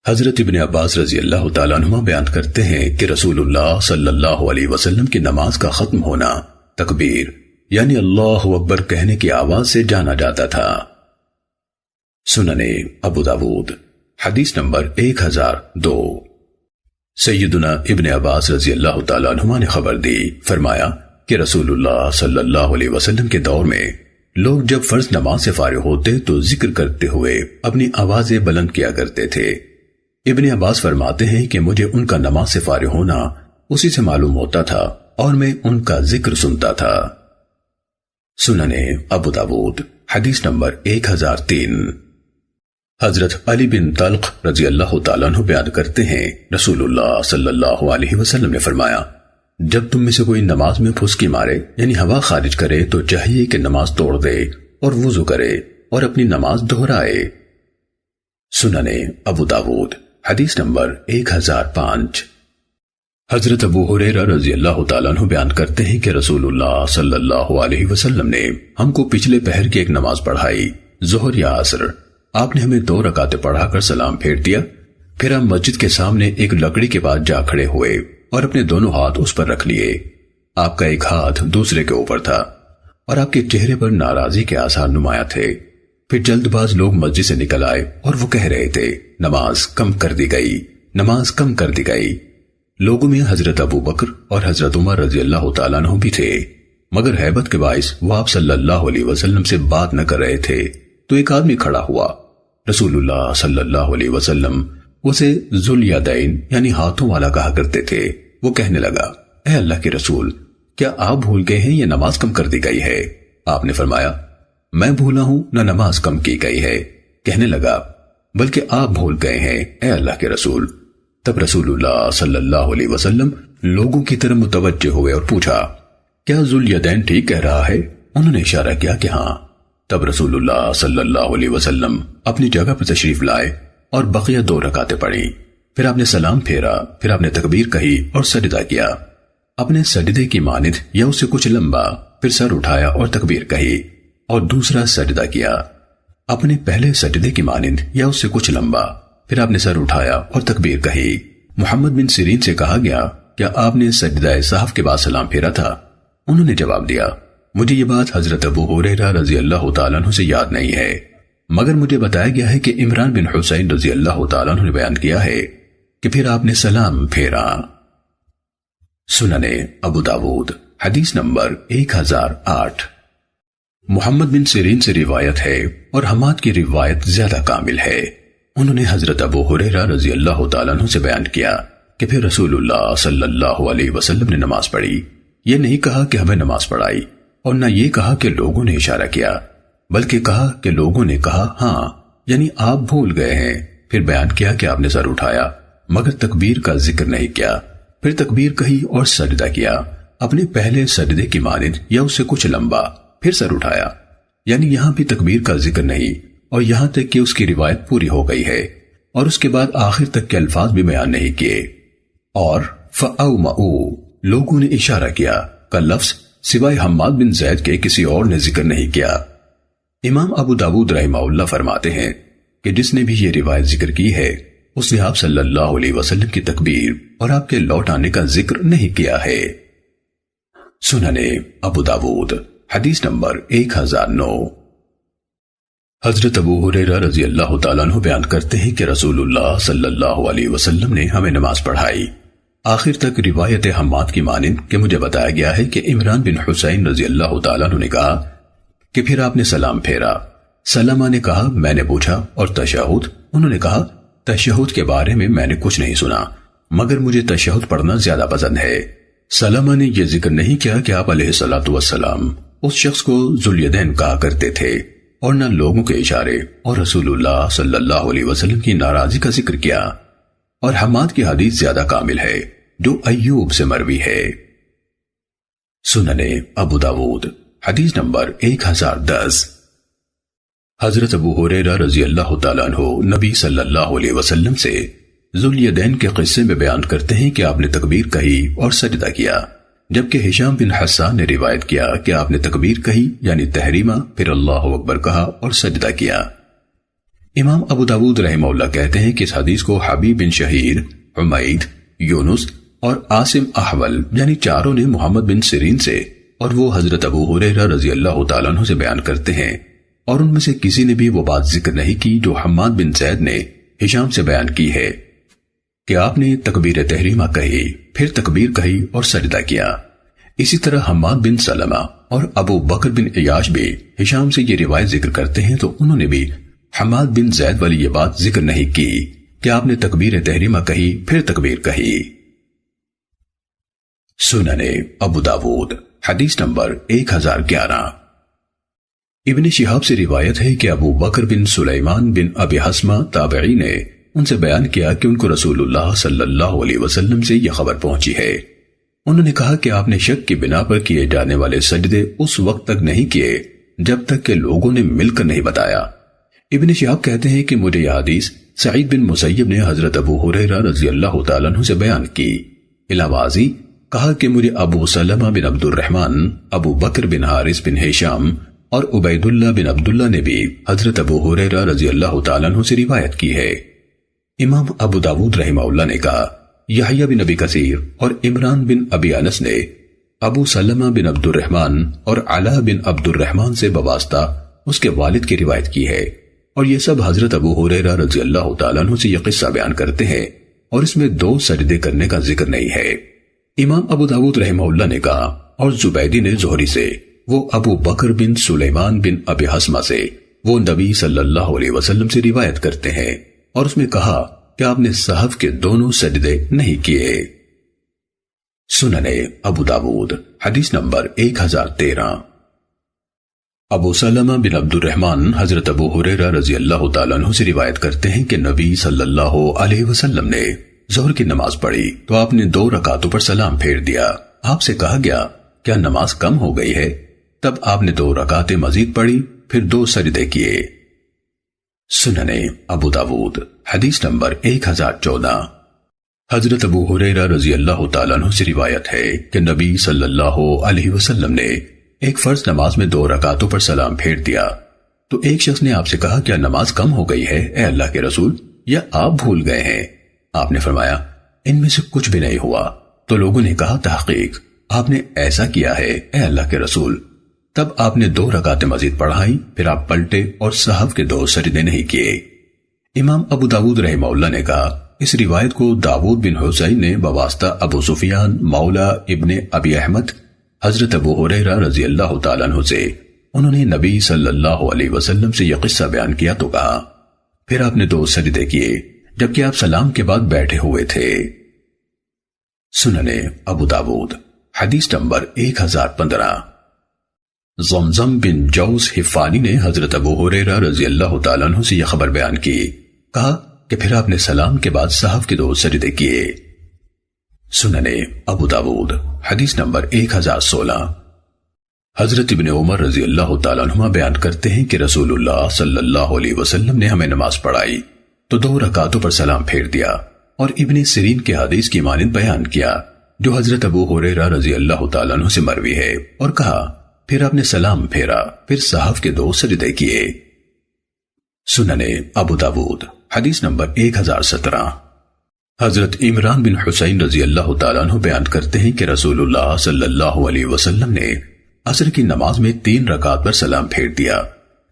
حضرت ابن عباس رضی اللہ تعالیٰ عنہ بیان کرتے ہیں کہ رسول اللہ صلی اللہ علیہ وسلم کی نماز کا ختم ہونا تکبیر یعنی اللہ اکبر کہنے کی آواز سے جانا جاتا تھا۔ سننے ابو داود حدیث نمبر 1002۔ سیدنا ابن عباس رضی اللہ تعالیٰ عنہ نے خبر دی، فرمایا کہ رسول اللہ صلی اللہ علیہ وسلم کے دور میں لوگ جب فرض نماز سے فارغ ہوتے تو ذکر کرتے ہوئے اپنی آوازیں بلند کیا کرتے تھے۔ ابن عباس فرماتے ہیں کہ مجھے ان کا نماز سے فارغ ہونا اسی سے معلوم ہوتا تھا اور میں ان کا ذکر سنتا تھا۔ سننے ابو داود حدیث نمبر 1003۔ حضرت علی بن طلق رضی اللہ تعالیٰ عنہ بیان کرتے ہیں رسول اللہ صلی اللہ علیہ وسلم نے فرمایا جب تم میں سے کوئی نماز میں پھسکی مارے یعنی ہوا خارج کرے تو چاہیے کہ نماز توڑ دے اور وضو کرے اور اپنی نماز دہرائے۔ سننے ابو داود حدیث نمبر 1005۔ حضرت ابو ہریرہ رضی اللہ تعالیٰ عنہ بیان کرتے ہیں کہ رسول اللہ صلی اللہ علیہ وسلم نے ہم کو پچھلے پہر کی ایک نماز پڑھائی، ظہر یا عصر۔ آپ نے ہمیں 2 رکعتیں پڑھا کر سلام پھیر دیا، پھر ہم مسجد کے سامنے ایک لکڑی کے پاس جا کھڑے ہوئے اور اپنے دونوں ہاتھ اس پر رکھ لیے۔ آپ کا ایک ہاتھ دوسرے کے اوپر تھا اور آپ کے چہرے پر ناراضی کے آثار نمایاں تھے۔ پھر جلد باز لوگ مسجد سے نکل آئے اور وہ کہہ رہے تھے نماز کم کر دی گئی، نماز کم کر دی گئی۔ لوگوں میں حضرت ابو بکر اور حضرت عمر رضی اللہ تعالیٰ عنہ بھی تھے، مگر ہیبت کے باعث وہ آپ صلی اللہ علیہ وسلم سے بات نہ کر رہے تھے تو ایک آدمی کھڑا ہوا۔ رسول اللہ صلی اللہ علیہ وسلم اسے ذوالیدین یعنی ہاتھوں والا کہا کرتے تھے۔ وہ کہنے لگا اے اللہ کے رسول، کیا آپ بھول گئے ہیں یا نماز کم کر دی گئی ہے؟ آپ نے فرمایا میں بھولا ہوں نہ نماز کم کی گئی ہے۔ کہنے لگا بلکہ آپ بھول گئے ہیں اے اللہ کے رسول۔ تب رسول اللہ صلی اللہ علیہ وسلم لوگوں کی طرف متوجہ ہوئے اور پوچھا کیا ذوالیدین ٹھیک کہہ رہا ہے؟ انہوں نے اشارہ کیا کہ ہاں۔ تب رسول اللہ صلی اللہ علیہ وسلم اپنی جگہ پر تشریف لائے اور بقیہ 2 رکعتیں پڑھی۔ پھر آپ نے سلام پھیرا، پھر آپ نے تکبیر کہی اور سجدہ کیا۔ اپنے سجدے کی مانند یا اس سے کچھ لمبا، پھر سر اٹھایا اور تکبیر کہی اور دوسرا سجدہ کیا۔ اپنے پہلے سجدے کی مانند یا اس سے کچھ لمبا، پھر آپ نے سر اٹھایا اور تکبیر کہی۔ محمد بن سیرین سے کہا گیا کیا آپ نے سجدہ سہو کے بعد سلام پھیرا تھا؟ انہوں نے جواب دیا مجھے یہ بات حضرت ابو ہریرہ رضی اللہ تعالیٰ عنہ سے یاد نہیں ہے، مگر مجھے بتایا گیا ہے کہ عمران بن حسین رضی اللہ تعالیٰ عنہ نے بیان کیا ہے کہ پھر آپ نے سلام پھیرا۔ سننے ابو داود حدیث نمبر 1008۔ محمد بن سیرین سے روایت ہے اور حماد کی روایت زیادہ کامل ہے۔ انہوں نے حضرت ابو ہریرہ رضی اللہ تعالیٰ عنہ سے بیان کیا کہ پھر رسول اللہ صلی اللہ علیہ وسلم نے نماز پڑھی۔ یہ نہیں کہا کہ ہمیں نماز پڑھائی اور نہ یہ کہا کہ لوگوں نے اشارہ کیا، بلکہ کہا کہ لوگوں نے کہا ہاں یعنی آپ بھول گئے ہیں۔ پھر بیان کیا کہ آپ نے سر اٹھایا مگر تکبیر کا ذکر نہیں کیا، پھر تکبیر کہی اور سجدہ کیا اپنے پہلے سجدے کی مانند یا اس سے کچھ لمبا، پھر سر اٹھایا، یعنی یہاں بھی تکبیر کا ذکر نہیں، اور یہاں تک کہ اس کی روایت پوری ہو گئی ہے اور اس کے بعد آخر تک کے الفاظ بھی بیان نہیں کیے۔ اور فَأَوْمَعُوا لوگوں نے اشارہ کیا کا لفظ سوائے حماد بن زید کے کسی اور نے ذکر نہیں کیا۔ امام ابو داود رحمہ اللہ فرماتے ہیں کہ جس نے بھی یہ روایت ذکر کی ہے اس نے آپ صلی اللہ علیہ وسلم کی تکبیر اور آپ کے لوٹ آنے کا ذکر نہیں کیا ہے۔ سننے ابو داود حدیث نمبر 1009۔ حضرت ابو ہریرہ رضی اللہ تعالیٰ عنہ بیان کرتے ہیں کہ رسول اللہ صلی اللہ علیہ وسلم نے ہمیں نماز پڑھائی۔ آخر تک روایت حماد کی مانند کہ مجھے بتایا گیا ہے کہ عمران بن حسین رضی اللہ تعالیٰ عنہ نے کہا کہ پھر آپ نے سلام پھیرا۔ سلمہ نے کہا میں نے پوچھا اور تشہد؟ انہوں نے کہا تشہد کے بارے میں میں نے کچھ نہیں سنا، مگر مجھے تشہد پڑھنا زیادہ پسند ہے۔ سلمہ نے یہ ذکر نہیں کیا کہ آپ علیہ الصلوۃ والسلام اس شخص کو ذوالیدین کہا کرتے تھے اور نہ لوگوں کے اشارے اور رسول اللہ صلی اللہ علیہ وسلم کی ناراضی کا ذکر کیا۔ اور حماد کی حدیث زیادہ کامل ہے جو ایوب سے مروی ہے۔ سننے ابو داود حدیث نمبر 1010۔ حضرت ابو ہریرہ رضی اللہ تعالیٰ عنہ نبی صلی اللہ علیہ وسلم سے ذوالیدین کے قصے میں بیان کرتے ہیں کہ آپ نے تکبیر کہی اور سجدہ کیا، جبکہ ہشام بن حسان نے روایت کیا کہ آپ نے تکبیر کہی یعنی تحریمہ، پھر اللہ اکبر کہا اور سجدہ کیا۔ امام ابو داود رحمہ اللہ کہتے ہیں کہ اس حدیث کو حبیب بن شہیر، حمید، یونس اور عاصم احول یعنی چاروں نے محمد بن سیرین سے اور وہ حضرت ابو ہریرہ رضی اللہ تعالیٰ عنہ سے بیان کرتے ہیں، اور ان میں سے کسی نے بھی وہ بات ذکر نہیں کی جو حماد بن زید نے ہشام سے بیان کی ہے کہ آپ نے تکبیر تحریمہ کہی، پھر تکبیر کہی اور سجدہ کیا۔ اسی طرح حماد بن سلمہ اور ابو بکر بن عیاش بھی ہشام سے یہ روایت ذکر کرتے ہیں، تو انہوں نے بھی حماد بن زید والی یہ بات ذکر نہیں کی کہ آپ نے تکبیر تحریمہ کہی پھر تکبیر کہی۔ سنن ابو داود حدیث نمبر 1011۔ ابن شہاب سے روایت ہے کہ ابو بکر بن سلیمان بن ابی حسمہ تابعی نے ان سے بیان کیا کہ ان کو رسول اللہ صلی اللہ علیہ وسلم سے یہ خبر پہنچی ہے۔ انہوں نے کہا کہ آپ نے شک کی بنا پر کیے جانے والے سجدے اس وقت تک نہیں کیے جب تک کہ لوگوں نے مل کر نہیں بتایا۔ ابن شہاب کہتے ہیں کہ مجھے یہ حدیث سعید بن مسیب نے حضرت ابو ہریرہ رضی اللہ تعالیٰ عنہ سے بیان کی۔ علاوہ ازیں کہا کہ مجھے ابو سلمہ بن عبد الرحمن، ابو بکر بن حارث بن ہشام اور عبید اللہ بن عبداللہ نے بھی حضرت ابو ہریرہ رضی اللہ تعالیٰ عنہ سے روایت کی ہے۔ امام ابو داود رحمہ اللہ نے کہا یحییٰ بن ابی کثیر اور عمران بن ابی انس نے ابو سلمہ بن عبد الرحمن اور علا بن عبد الرحمن سے بواسطہ اس کے والد کی روایت کی ہے، اور یہ سب حضرت ابو ہریرہ رضی اللہ تعالیٰ عنہ سے یہ قصہ بیان کرتے ہیں، اور اس میں 2 سجدے کرنے کا ذکر نہیں ہے۔ امام ابو داود رحمہ اللہ نے کہا اور زبیدی نے زہری سے، وہ ابو بکر بن سلیمان بن ابی حسمہ سے، وہ نبی صلی اللہ علیہ وسلم سے روایت کرتے ہیں، اور اس میں کہا کہ آپ نے صحف کے دونوں سجدے نہیں کیے۔ سنن ابو داود حدیث نمبر 1013۔ ابو سلمہ بن عبد الرحمن حضرت ابو ہریرہ رضی اللہ تعالیٰ عنہ سے روایت کرتے ہیں کہ نبی صلی اللہ علیہ وسلم نے ظہر کی نماز پڑھی تو آپ نے 2 رکعتوں پر سلام پھیر دیا۔ آپ سے کہا گیا کیا نماز کم ہو گئی ہے؟ تب آپ نے 2 رکعتیں مزید پڑھی، پھر 2 سجدے کیے۔ سنن ابو داود حدیث نمبر 1014۔ حضرت ابو ہریرہ رضی اللہ تعالیٰ عنہ سے روایت ہے کہ نبی صلی اللہ علیہ وسلم نے ایک فرض نماز میں 2 رکعتوں پر سلام پھیر دیا، تو ایک شخص نے آپ سے کہا کیا نماز کم ہو گئی ہے اے اللہ کے رسول، یا آپ بھول گئے ہیں؟ آپ نے فرمایا ان میں سے کچھ بھی نہیں ہوا۔ تو لوگوں نے کہا تحقیق آپ نے ایسا کیا ہے اے اللہ کے رسول۔ تب آپ نے 2 رکعتیں مزید پڑھائیں، پھر آپ پلٹے اور صحف کے 2 سجدے نہیں کیے۔ امام ابو داود رحمہ اللہ نے کہا اس روایت کو داود بن حسین نے بواسطہ ابو سفیان مولا ابن ابی احمد حضرت ابو ہریرہ رضی اللہ تعالیٰ عنہ سے، انہوں نے نبی صلی اللہ علیہ وسلم سے یہ قصہ بیان کیا تو کہا پھر آپ نے 2 سجدے کیے جبکہ آپ سلام کے بعد بیٹھے ہوئے تھے۔ سنن ابو داود حدیث نمبر 1015۔ زمزم بن جوز حفانی نے حضرت ابو ہریرہ رضی اللہ تعالیٰ عنہ سے یہ خبر بیان کی، کہا کہ پھر آپ نے سلام کے بعد صحف کے 2 سجدے کیے۔ سنن ابو داود حدیث نمبر 1016۔ حضرت ابن عمر رضی اللہ تعالیٰ عنہ بیان کرتے ہیں کہ رسول اللہ صلی اللہ علیہ وسلم نے ہمیں نماز پڑھائی تو 2 رکعتوں پر سلام پھیر دیا، اور ابن سیرین کے حدیث کی مانند بیان کیا جو حضرت ابو ہریرہ رضی اللہ تعالیٰ عنہ سے مروی ہے، اور کہا پھر آپ نے سلام پھیرا، پھر صحف کے 2 سجدے کیے۔ سنن ابو داود حدیث نمبر 1017۔ حضرت عمران بن حسین رضی اللہ تعالیٰ عنہ بیان کرتے ہیں کہ رسول اللہ صلی اللہ علیہ وسلم نے عصر کی نماز میں 3 رکعت پر سلام پھیر دیا،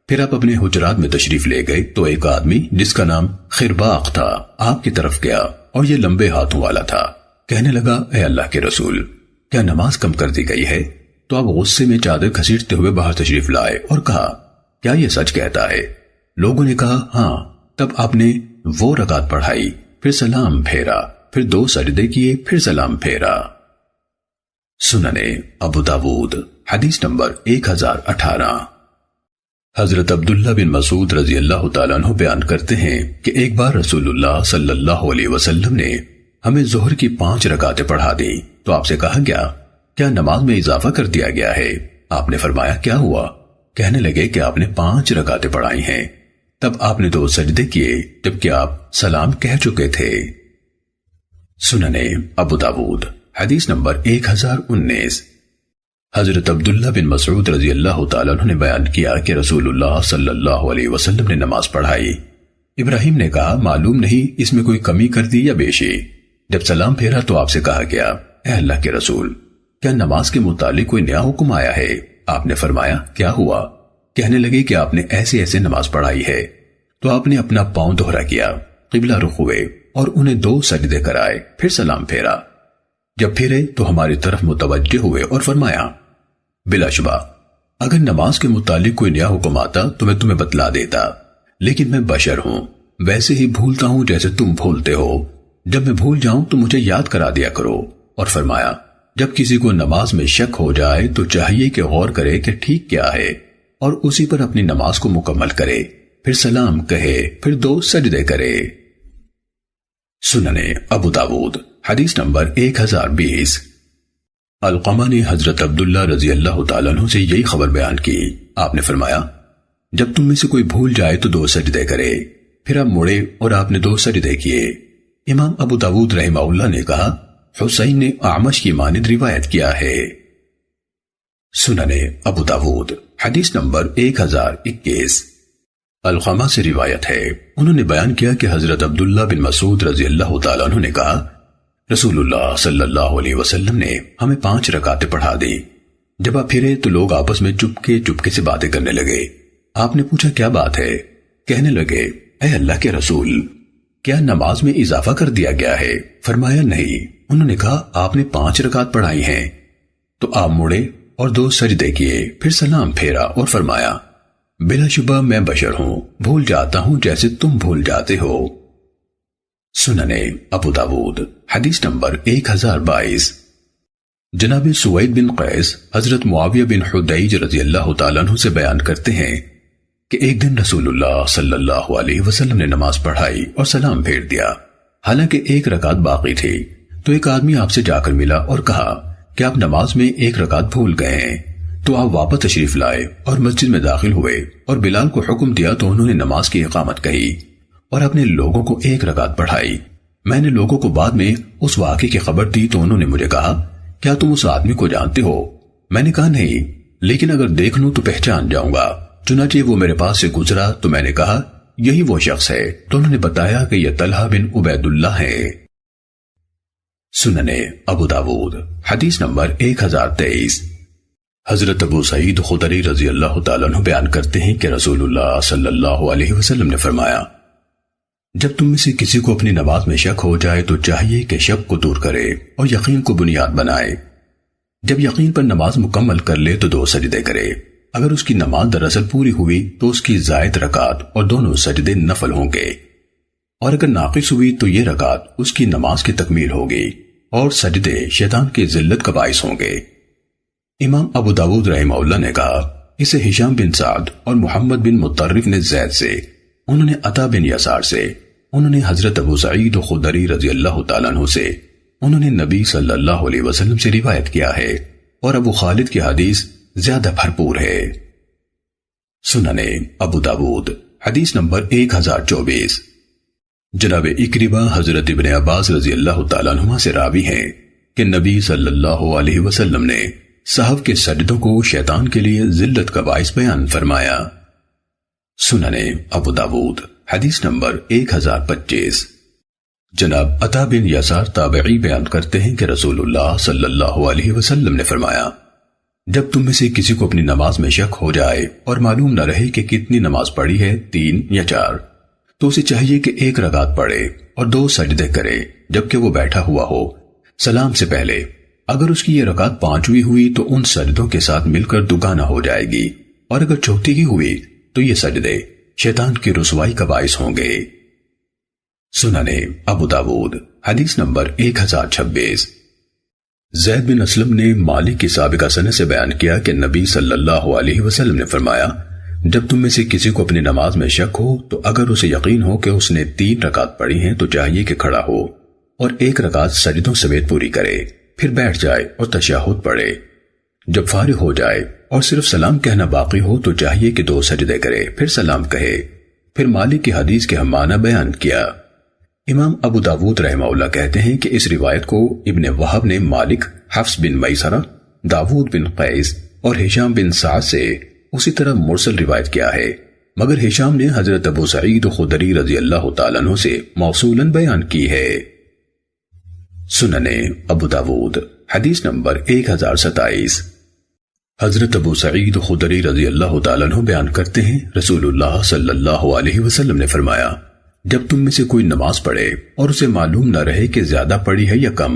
پھر آپ اپنے حجرات میں تشریف لے گئے تو ایک آدمی جس کا نام خرباق تھا آپ کی طرف گیا، اور یہ لمبے ہاتھوں والا تھا۔ کہنے لگا اے اللہ کے رسول، کیا نماز کم کر دی گئی ہے؟ تو آپ غصے میں چادر گھسیٹتے ہوئے باہر تشریف لائے اور کہا کیا یہ سچ کہتا ہے؟ لوگوں نے کہا ہاں۔ تب آپ نے وہ رکعت پڑھائی، پھر سلام پھیرا، پھر 2 سجدے کیے، پھر سلام پھیرا۔ سنن ابو داود حدیث نمبر 1018۔ حضرت عبداللہ بن مسعود رضی اللہ تعالیٰ عنہ بیان کرتے ہیں کہ ایک بار رسول اللہ صلی اللہ علیہ وسلم نے ہمیں ظہر کی 5 رکعتیں پڑھا دی تو آپ سے کہا گیا کیا نماز میں اضافہ کر دیا گیا ہے؟ آپ نے فرمایا کیا ہوا؟ کہنے لگے کہ آپ نے 5 رکعتیں پڑھائی ہیں۔ تب آپ نے 2 سجدے کیے جبکہ آپ سلام کہہ چکے تھے۔ سنن ابو داود حدیث نمبر 1019۔ حضرت عبداللہ بن مسعود رضی اللہ تعالیٰ عنہ نے بیان کیا کہ رسول اللہ صلی اللہ علیہ وسلم نے نماز پڑھائی ابراہیم نے کہا معلوم نہیں اس میں کوئی کمی کر دی یا بیشی۔ جب سلام پھیرا تو آپ سے کہا گیا اے اللہ کے رسول کیا نماز کے متعلق کوئی نیا حکم آیا ہے؟ آپ نے فرمایا کیا ہوا؟ کہنے لگے کہ آپ نے ایسے ایسے نماز پڑھائی ہے۔ تو آپ نے اپنا پاؤں دوہرا کیا، قبلہ رخ ہوئے اور انہیں 2 سجدے کرائے، پھر سلام پھیرا۔ جب پھرے تو ہماری طرف متوجہ ہوئے اور فرمایا بلا شبہ اگر نماز کے متعلق کوئی نیا حکم آتا تو میں تمہیں بتلا دیتا، لیکن میں بشر ہوں، ویسے ہی بھولتا ہوں جیسے تم بھولتے ہو، جب میں بھول جاؤں تو مجھے یاد کرا دیا کرو۔ اور فرمایا جب کسی کو نماز میں شک ہو جائے تو چاہیے کہ غور کرے کہ ٹھیک کیا ہے اور اسی پر اپنی نماز کو مکمل کرے، پھر سلام کہے، پھر 2 سجدے کرے۔ سننے ابو داود حدیث نمبر 1020۔ علقمہ نے حضرت عبداللہ رضی اللہ تعالیٰ عنہ سے یہی خبر بیان کی۔ آپ نے فرمایا جب تم میں سے کوئی بھول جائے تو 2 سجدے کرے، پھر آپ مڑے اور آپ نے 2 سجدے کیے۔ امام ابو داود رحمہ اللہ نے کہا حسین نے اعمش کی مانند روایت کیا ہے۔ سننے ابو داود حدیث نمبر 1021۔ علقمہ سے روایت ہے، انہوں نے بیان کیا کہ حضرت عبداللہ بن مسعود رضی اللہ تعالیٰ عنہ نے کہا رسول اللہ صلی اللہ علیہ وسلم نے ہمیں 5 رکعتیں پڑھا دی۔ جب آپ پھرے تو لوگ آپس میں چپکے سے باتیں کرنے لگے۔ آپ نے پوچھا کیا بات ہے؟ کہنے لگے اے اللہ کے رسول کیا نماز میں اضافہ کر دیا گیا ہے؟ فرمایا نہیں۔ انہوں نے کہا آپ نے 5 رکعت پڑھائی ہیں۔ تو آپ مڑے اور 2 سجدے کیے، پھر سلام پھیرا اور فرمایا بلا شبہ میں بشر ہوں، بھول جاتا ہوں جیسے تم بھول جاتے ہو۔ سننے ابو داود حدیث نمبر 1022۔ جناب سوید بن قیس حضرت معاویہ بن حدیج رضی اللہ تعالیٰ عنہ سے بیان کرتے ہیں کہ ایک دن رسول اللہ صلی اللہ علیہ وسلم نے نماز پڑھائی اور سلام پھیر دیا، حالانکہ 1 رکعت باقی تھی۔ تو ایک آدمی آپ سے جا کر ملا اور کہا کہ آپ نماز میں 1 رکعت بھول گئے ہیں۔ تو آپ واپس تشریف لائے اور مسجد میں داخل ہوئے اور بلال کو حکم دیا تو انہوں نے نماز کی اقامت کہی اور اپنے لوگوں کو 1 رکعت پڑھائی۔ میں نے لوگوں کو بعد میں اس واقعے کی خبر دی تو انہوں نے مجھے کہا کیا تم اس آدمی کو جانتے ہو؟ میں نے کہا نہیں، لیکن اگر دیکھ لوں تو پہچان جاؤں گا۔ چنانچہ وہ میرے پاس سے گزرا تو میں نے کہا یہی وہ شخص ہے، تو انہوں نے بتایا کہ یہ طلحہ بن عبید اللہ ہے۔ سننے ابو داود حدیث نمبر 1023۔ حضرت ابو سعید خدری رضی اللہ تعالیٰ عنہ بیان کرتے ہیں کہ رسول اللہ صلی اللہ علیہ وسلم نے فرمایا جب تم میں سے کسی کو اپنی نماز میں شک ہو جائے تو چاہیے کہ شک کو دور کرے اور یقین کو بنیاد بنائے۔ جب یقین پر نماز مکمل کر لے تو 2 سجدے کرے۔ اگر اس کی نماز دراصل پوری ہوئی تو اس کی زائد رکعت اور دونوں سجدے نفل ہوں گے، اور اگر ناقص ہوئی تو یہ رکعت اس کی نماز کی تکمیل ہوگی اور سجدے شیطان کی ذلت کا باعث ہوں گے۔ امام ابو داود رحمہ اللہ نے کہا اسے ہشام بن سعد اور محمد بن مطرف نے زید سے، انہوں نے عطا بن یسار سے، انہوں نے حضرت ابو سعید خدری رضی اللہ تعالیٰ عنہ سے، انہوں نے نبی صلی اللہ علیہ وسلم سے روایت کیا ہے، اور ابو خالد کی حدیث زیادہ بھرپور ہے۔ سننے ابو داود حدیث نمبر 1024۔ جناب اکرمہ حضرت ابن عباس رضی اللہ تعالیٰ عنہ سے راوی ہیں کہ نبی صلی اللہ علیہ وسلم نے صحف کے سجدوں کو شیطان کے لیے ذلت کا باعث بیان فرمایا۔ سننے ابو داود حدیث نمبر 1025۔ جناب عطا بن یسار تابعی بیان کرتے ہیں کہ رسول اللہ صلی اللہ علیہ وسلم نے فرمایا جب تم میں سے کسی کو اپنی نماز میں شک ہو جائے اور معلوم نہ رہے کہ کتنی نماز پڑھی ہے، 3 یا 4، تو اسے چاہیے کہ 1 رکعت پڑھے اور 2 سجدے کرے جبکہ وہ بیٹھا ہوا ہو سلام سے پہلے۔ اگر اس کی یہ رکعت 5ویں ہوئی تو ان سجدوں کے ساتھ مل کر دوگانا ہو جائے گی، اور اگر چوتھی کی ہوئی تو یہ سجدے شیطان کی رسوائی کا باعث ہوں گے۔ سننے ابو داود حدیث نمبر 1026۔ زید بن اسلم نے مالک کی سابقہ سند سے بیان کیا کہ نبی صلی اللہ علیہ وسلم نے فرمایا جب تم میں سے کسی کو اپنی نماز میں شک ہو تو اگر اسے یقین ہو کہ اس نے 3 رکعت پڑھی ہیں تو چاہیے کہ کھڑا ہو اور 1 رکعت سجدوں سمیت پوری کرے، پھر بیٹھ جائے اور تشہد پڑھے۔ جب فارغ ہو جائے اور صرف سلام کہنا باقی ہو تو چاہیے کہ 2 سجدے کرے، پھر سلام کہے، پھر مالک کی حدیث کے ہم معنی بیان کیا۔ امام ابو داود رحمہ اللہ کہتے ہیں کہ اس روایت کو ابن وہب نے مالک، حفص بن میسرہ، داود بن قیس اور ہشام بن سعد سے اسی طرح مرسل روایت کیا ہے، مگر ہشام نے حضرت ابو سعید خدری رضی اللہ تعالیٰ عنہ سے موصولاً بیان کی ہے۔ سننے ابو داود حدیث نمبر 1027۔ حضرت ابو سعید خدری رضی اللہ تعالیٰ عنہ بیان کرتے ہیں، رسول اللہ صلی اللہ علیہ وسلم نے فرمایا، جب تم میں سے کوئی نماز پڑھے اور اسے معلوم نہ رہے کہ زیادہ پڑھی ہے یا کم،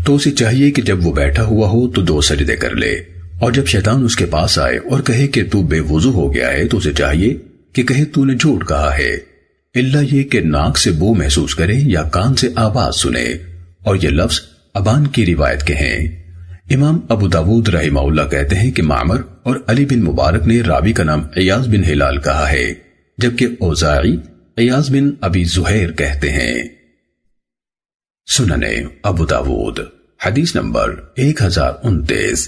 تو اسے چاہیے کہ جب وہ بیٹھا ہوا ہو تو 2 سجدے کر لے، اور جب شیطان اس کے پاس آئے اور کہے کہ تو بے وضو ہو گیا ہے تو اسے چاہیے کہ کہے تو نے جھوٹ کہا ہے، الا یہ کہ ناک سے بو محسوس کرے یا کان سے آواز سنے، اور یہ لفظ ابان کی روایت کے ہیں۔ امام ابو داود رحمہ اللہ کہتے ہیں کہ معمر اور علی بن مبارک نے راوی کا نام عیاض بن ہلال کہا ہے، جبکہ اوزاعی عیاض بن ابی زہیر کہتے ہیں۔ سننے ابو داود حدیث نمبر 1029۔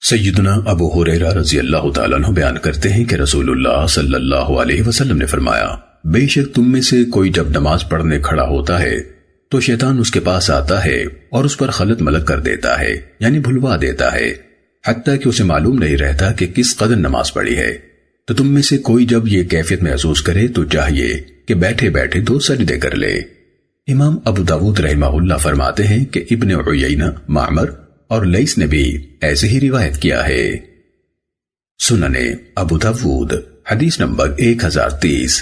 سیدنا ابو ہریرہ رضی اللہ تعالیٰ عنہ بیان کرتے ہیں کہ رسول اللہ صلی اللہ علیہ وسلم نے فرمایا، بے شک تم میں سے کوئی جب نماز پڑھنے کھڑا ہوتا ہے تو شیطان اس کے پاس آتا ہے اور اس پر خلط ملط کر دیتا ہے، یعنی بھلوا دیتا ہے، حتیٰ کہ اسے معلوم نہیں رہتا کہ کس قدر نماز پڑھی ہے۔ تو تم میں سے کوئی جب یہ کیفیت محسوس کرے تو چاہیے کہ بیٹھے بیٹھے 2 سجدے کر لے۔ امام ابو داود رحمہ اللہ فرماتے ہیں کہ ابن عیینہ، معمر اور لیث نے بھی ایسے ہی روایت کیا ہے۔ سننے ابو داود حدیث نمبر 1030۔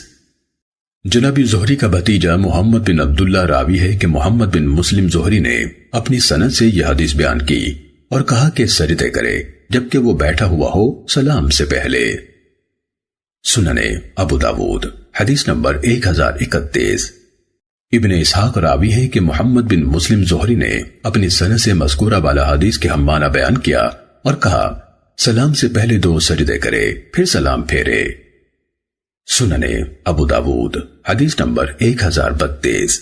جناب زہری کا بھتیجا محمد بن عبداللہ راوی ہے کہ محمد بن مسلم زہری نے اپنی سند سے یہ حدیث بیان کی اور کہا کہ سجدے کرے جبکہ وہ بیٹھا ہوا ہو سلام سے پہلے۔ سننے ابو داود حدیث نمبر 1031۔ ابن اسحاق راوی ہے کہ محمد بن مسلم زہری نے اپنی سند سے مذکورہ والا حدیث کے ہم معنی بیان کیا اور کہا سلام سے پہلے 2 سجدے کرے پھر سلام پھیرے۔ سننے ابو داود حدیث نمبر 1032۔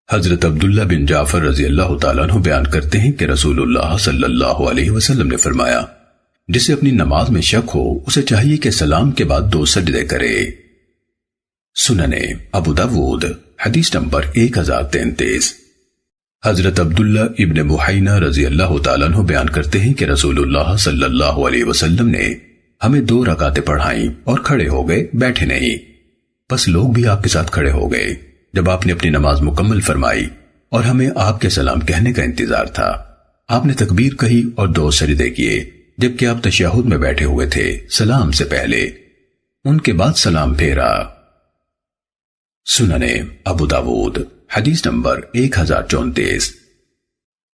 حضرت عبداللہ بن جعفر رضی اللہ تعالیٰ عنہ بیان کرتے ہیں کہ رسول اللہ صلی اللہ علیہ وسلم نے فرمایا، جسے اپنی نماز میں شک ہو اسے چاہیے کہ سلام کے بعد 2 سجدے کرے۔ سننے ابو داود حدیث نمبر 1033۔ حضرت عبداللہ ابن بحینہ رضی اللہ تعالیٰ عنہ بیان کرتے ہیں کہ رسول اللہ صلی اللہ علیہ وسلم نے ہمیں 2 رکعتیں پڑھائیں اور کھڑے ہو گئے، بیٹھے نہیں۔ بس لوگ بھی آپ کے ساتھ کھڑے ہو گئے جب آپ نے اپنی نماز مکمل فرمائی اور ہمیں آپ کے سلام کہنے کا انتظار تھا۔ آپ نے تکبیر کہی اور 2 سجدے کیے جبکہ آپ تشہد میں بیٹھے ہوئے تھے سلام سے پہلے، ان کے بعد سلام پھیرا۔ سننے ابو داود حدیث نمبر 1034۔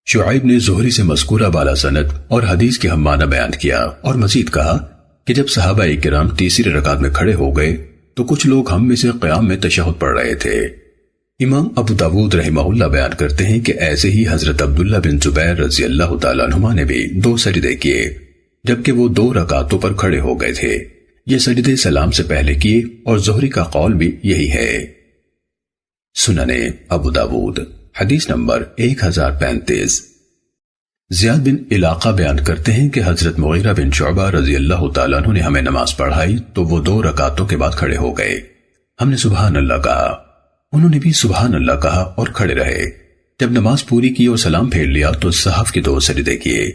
شعیب نے زہری سے مذکورہ والا سند اور حدیث کے ہم معنی بیان کیا اور مزید کہا کہ جب صحابہ کرام تیسری رکعت میں کھڑے ہو گئے تو کچھ لوگ ہم میں سے قیام میں تشہد پڑھ رہے تھے۔ امام ابو داود رحمہ اللہ بیان کرتے ہیں کہ ایسے ہی حضرت عبداللہ بن زبیر رضی اللہ تعالیٰ عنہما نے بھی 2 سجدے کیے جبکہ وہ 2 رکعتوں پر کھڑے ہو گئے تھے۔ یہ سجدے سلام سے پہلے کیے اور زہری کا قول بھی یہی ہے۔ سننے ابو داود حدیث نمبر 1035۔ زیاد بن علاقہ بیان کرتے ہیں کہ حضرت مغیرہ بن شعبہ رضی اللہ تعالیٰ عنہ نے ہمیں نماز پڑھائی تو وہ 2 رکعتوں کے بعد کھڑے ہو گئے۔ ہم نے سبحان اللہ کہا، انہوں نے بھی سبحان اللہ کہا اور کھڑے رہے۔ جب نماز پوری کی اور سلام پھیر لیا تو صحف کے 2 سجدے کیے۔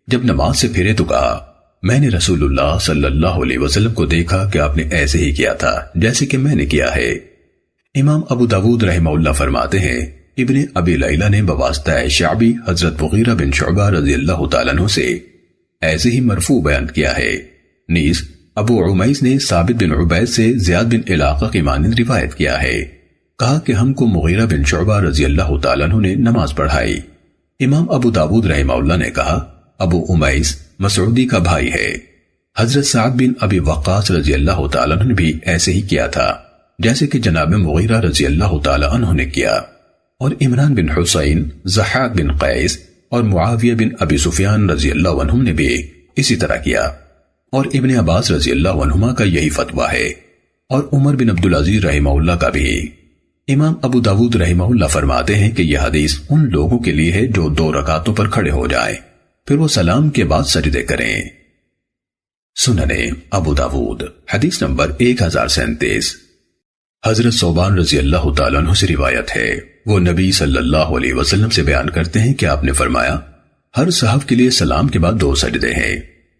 جب نماز سے پھرے تو کہا، میں نے رسول اللہ صلی اللہ علیہ وسلم کو دیکھا کہ آپ نے ایسے ہی کیا تھا جیسے کہ میں نے کیا ہے۔ امام ابو داود رحمہ اللہ فرماتے ہیں، ابن ابی لیلہ نے بواسطہ شعبی حضرت مغیرہ بن شعبہ رضی اللہ تعالیٰ عنہ سے ایسے ہی مرفوع بیان کیا ہے۔ نیز ابو عمیس نے ثابت بن عبید سے زیاد بن علاقہ کی مانند روایت کیا ہے، کہا کہ ہم کو مغیرہ بن شعبہ رضی اللہ تعالیٰ عنہ نے نماز پڑھائی۔ امام ابو داود رحمہ اللہ نے کہا، ابو عمیس مسعودی کا بھائی ہے۔ حضرت سعد بن ابی وقاص رضی اللہ تعالیٰ عنہ نے بھی ایسے ہی کیا تھا جیسے کہ جناب مغیرہ رضی اللہ تعالیٰ عنہ نے کیا، اور عمران بن حسین، ضحاک بن قیس اور معاویہ بن ابی سفیان رضی اللہ عنہم نے بھی اسی طرح کیا، اور ابن عباس رضی اللہ عنہما کا یہی فتویٰ ہے، اور عمر بن عبدالعزیز رحمہ اللہ کا بھی۔ امام ابو داود رحمہ اللہ فرماتے ہیں کہ یہ حدیث ان لوگوں کے لیے ہے جو 2 رکعتوں پر کھڑے ہو جائیں پھر وہ سلام کے بعد سجدے کریں۔ سننے ابو داود حدیث نمبر 1037۔ حضرت ثوبان رضی اللہ تعالیٰ عنہ سے روایت ہے، وہ نبی صلی اللہ علیہ وسلم سے بیان کرتے ہیں کہ آپ نے فرمایا، ہر صحف کے لیے سلام کے بعد 2 سجدے ہیں۔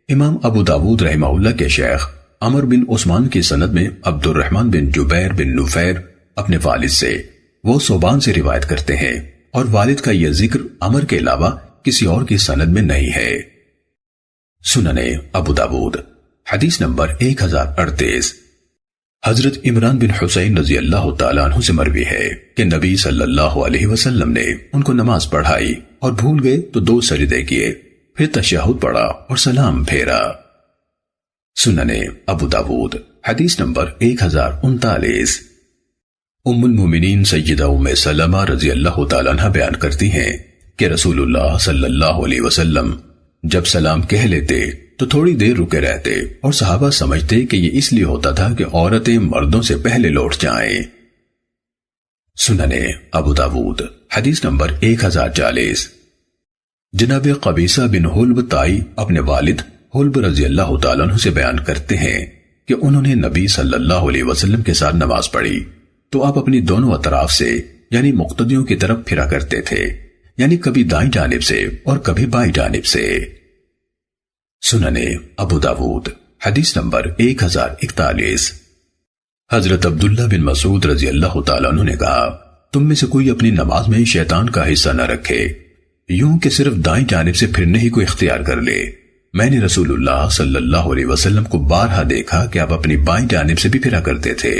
امام ابو داود رحمہ اللہ کے شیخ عمر بن عثمان کی سند میں عبد الرحمن بن جبیر بن نفیر اپنے والد سے، وہ صوبان سے روایت کرتے ہیں، اور والد کا یہ ذکر عمر کے علاوہ کسی اور کی سند میں نہیں ہے۔ سنن ابو داود حدیث نمبر 1038۔ حضرت عمران بن حسین رضی اللہ تعالیٰ عنہ سے مروی ہے کہ نبی صلی اللہ علیہ وسلم نے ان کو نماز پڑھائی اور بھول گئے تو 2 سجدے کیے، پھر تشہد پڑھا اور سلام پھیرا۔ سنن ابو داود حدیث نمبر 1039۔ ام المومنین سیدہ ام سلمہ رضی اللہ تعالیٰ عنہ بیان کرتی ہیں کہ رسول اللہ صلی اللہ علیہ وسلم جب سلام کہہ لیتے تو تھوڑی دیر رکے رہتے، اور صحابہ سمجھتے کہ یہ اس لیے ہوتا تھا کہ عورتیں مردوں سے پہلے لوٹ جائیں۔ سنن ابو داود حدیث نمبر 1040۔ جناب قبیصہ بن حلب تائی اپنے والد حلب رضی اللہ تعالیٰ عنہ سے بیان کرتے ہیں کہ انہوں نے نبی صلی اللہ علیہ وسلم کے ساتھ نماز پڑھی تو آپ اپنی دونوں اطراف سے یعنی مقتدیوں کی طرف پھرا کرتے تھے، یعنی کبھی دائیں جانب سے اور کبھی بائیں جانب سے۔ سنن ابو داود حدیث نمبر 1041۔ حضرت عبداللہ بن مسعود رضی اللہ تعالیٰ عنہ نے کہا، تم میں سے کوئی اپنی نماز میں شیطان کا حصہ نہ رکھے، یوں کہ صرف دائیں جانب سے پھرنے ہی کو اختیار کر لے۔ میں نے رسول اللہ صلی اللہ علیہ وسلم کو بارہا دیکھا کہ آپ اپنی بائیں جانب سے بھی پھرا کرتے تھے۔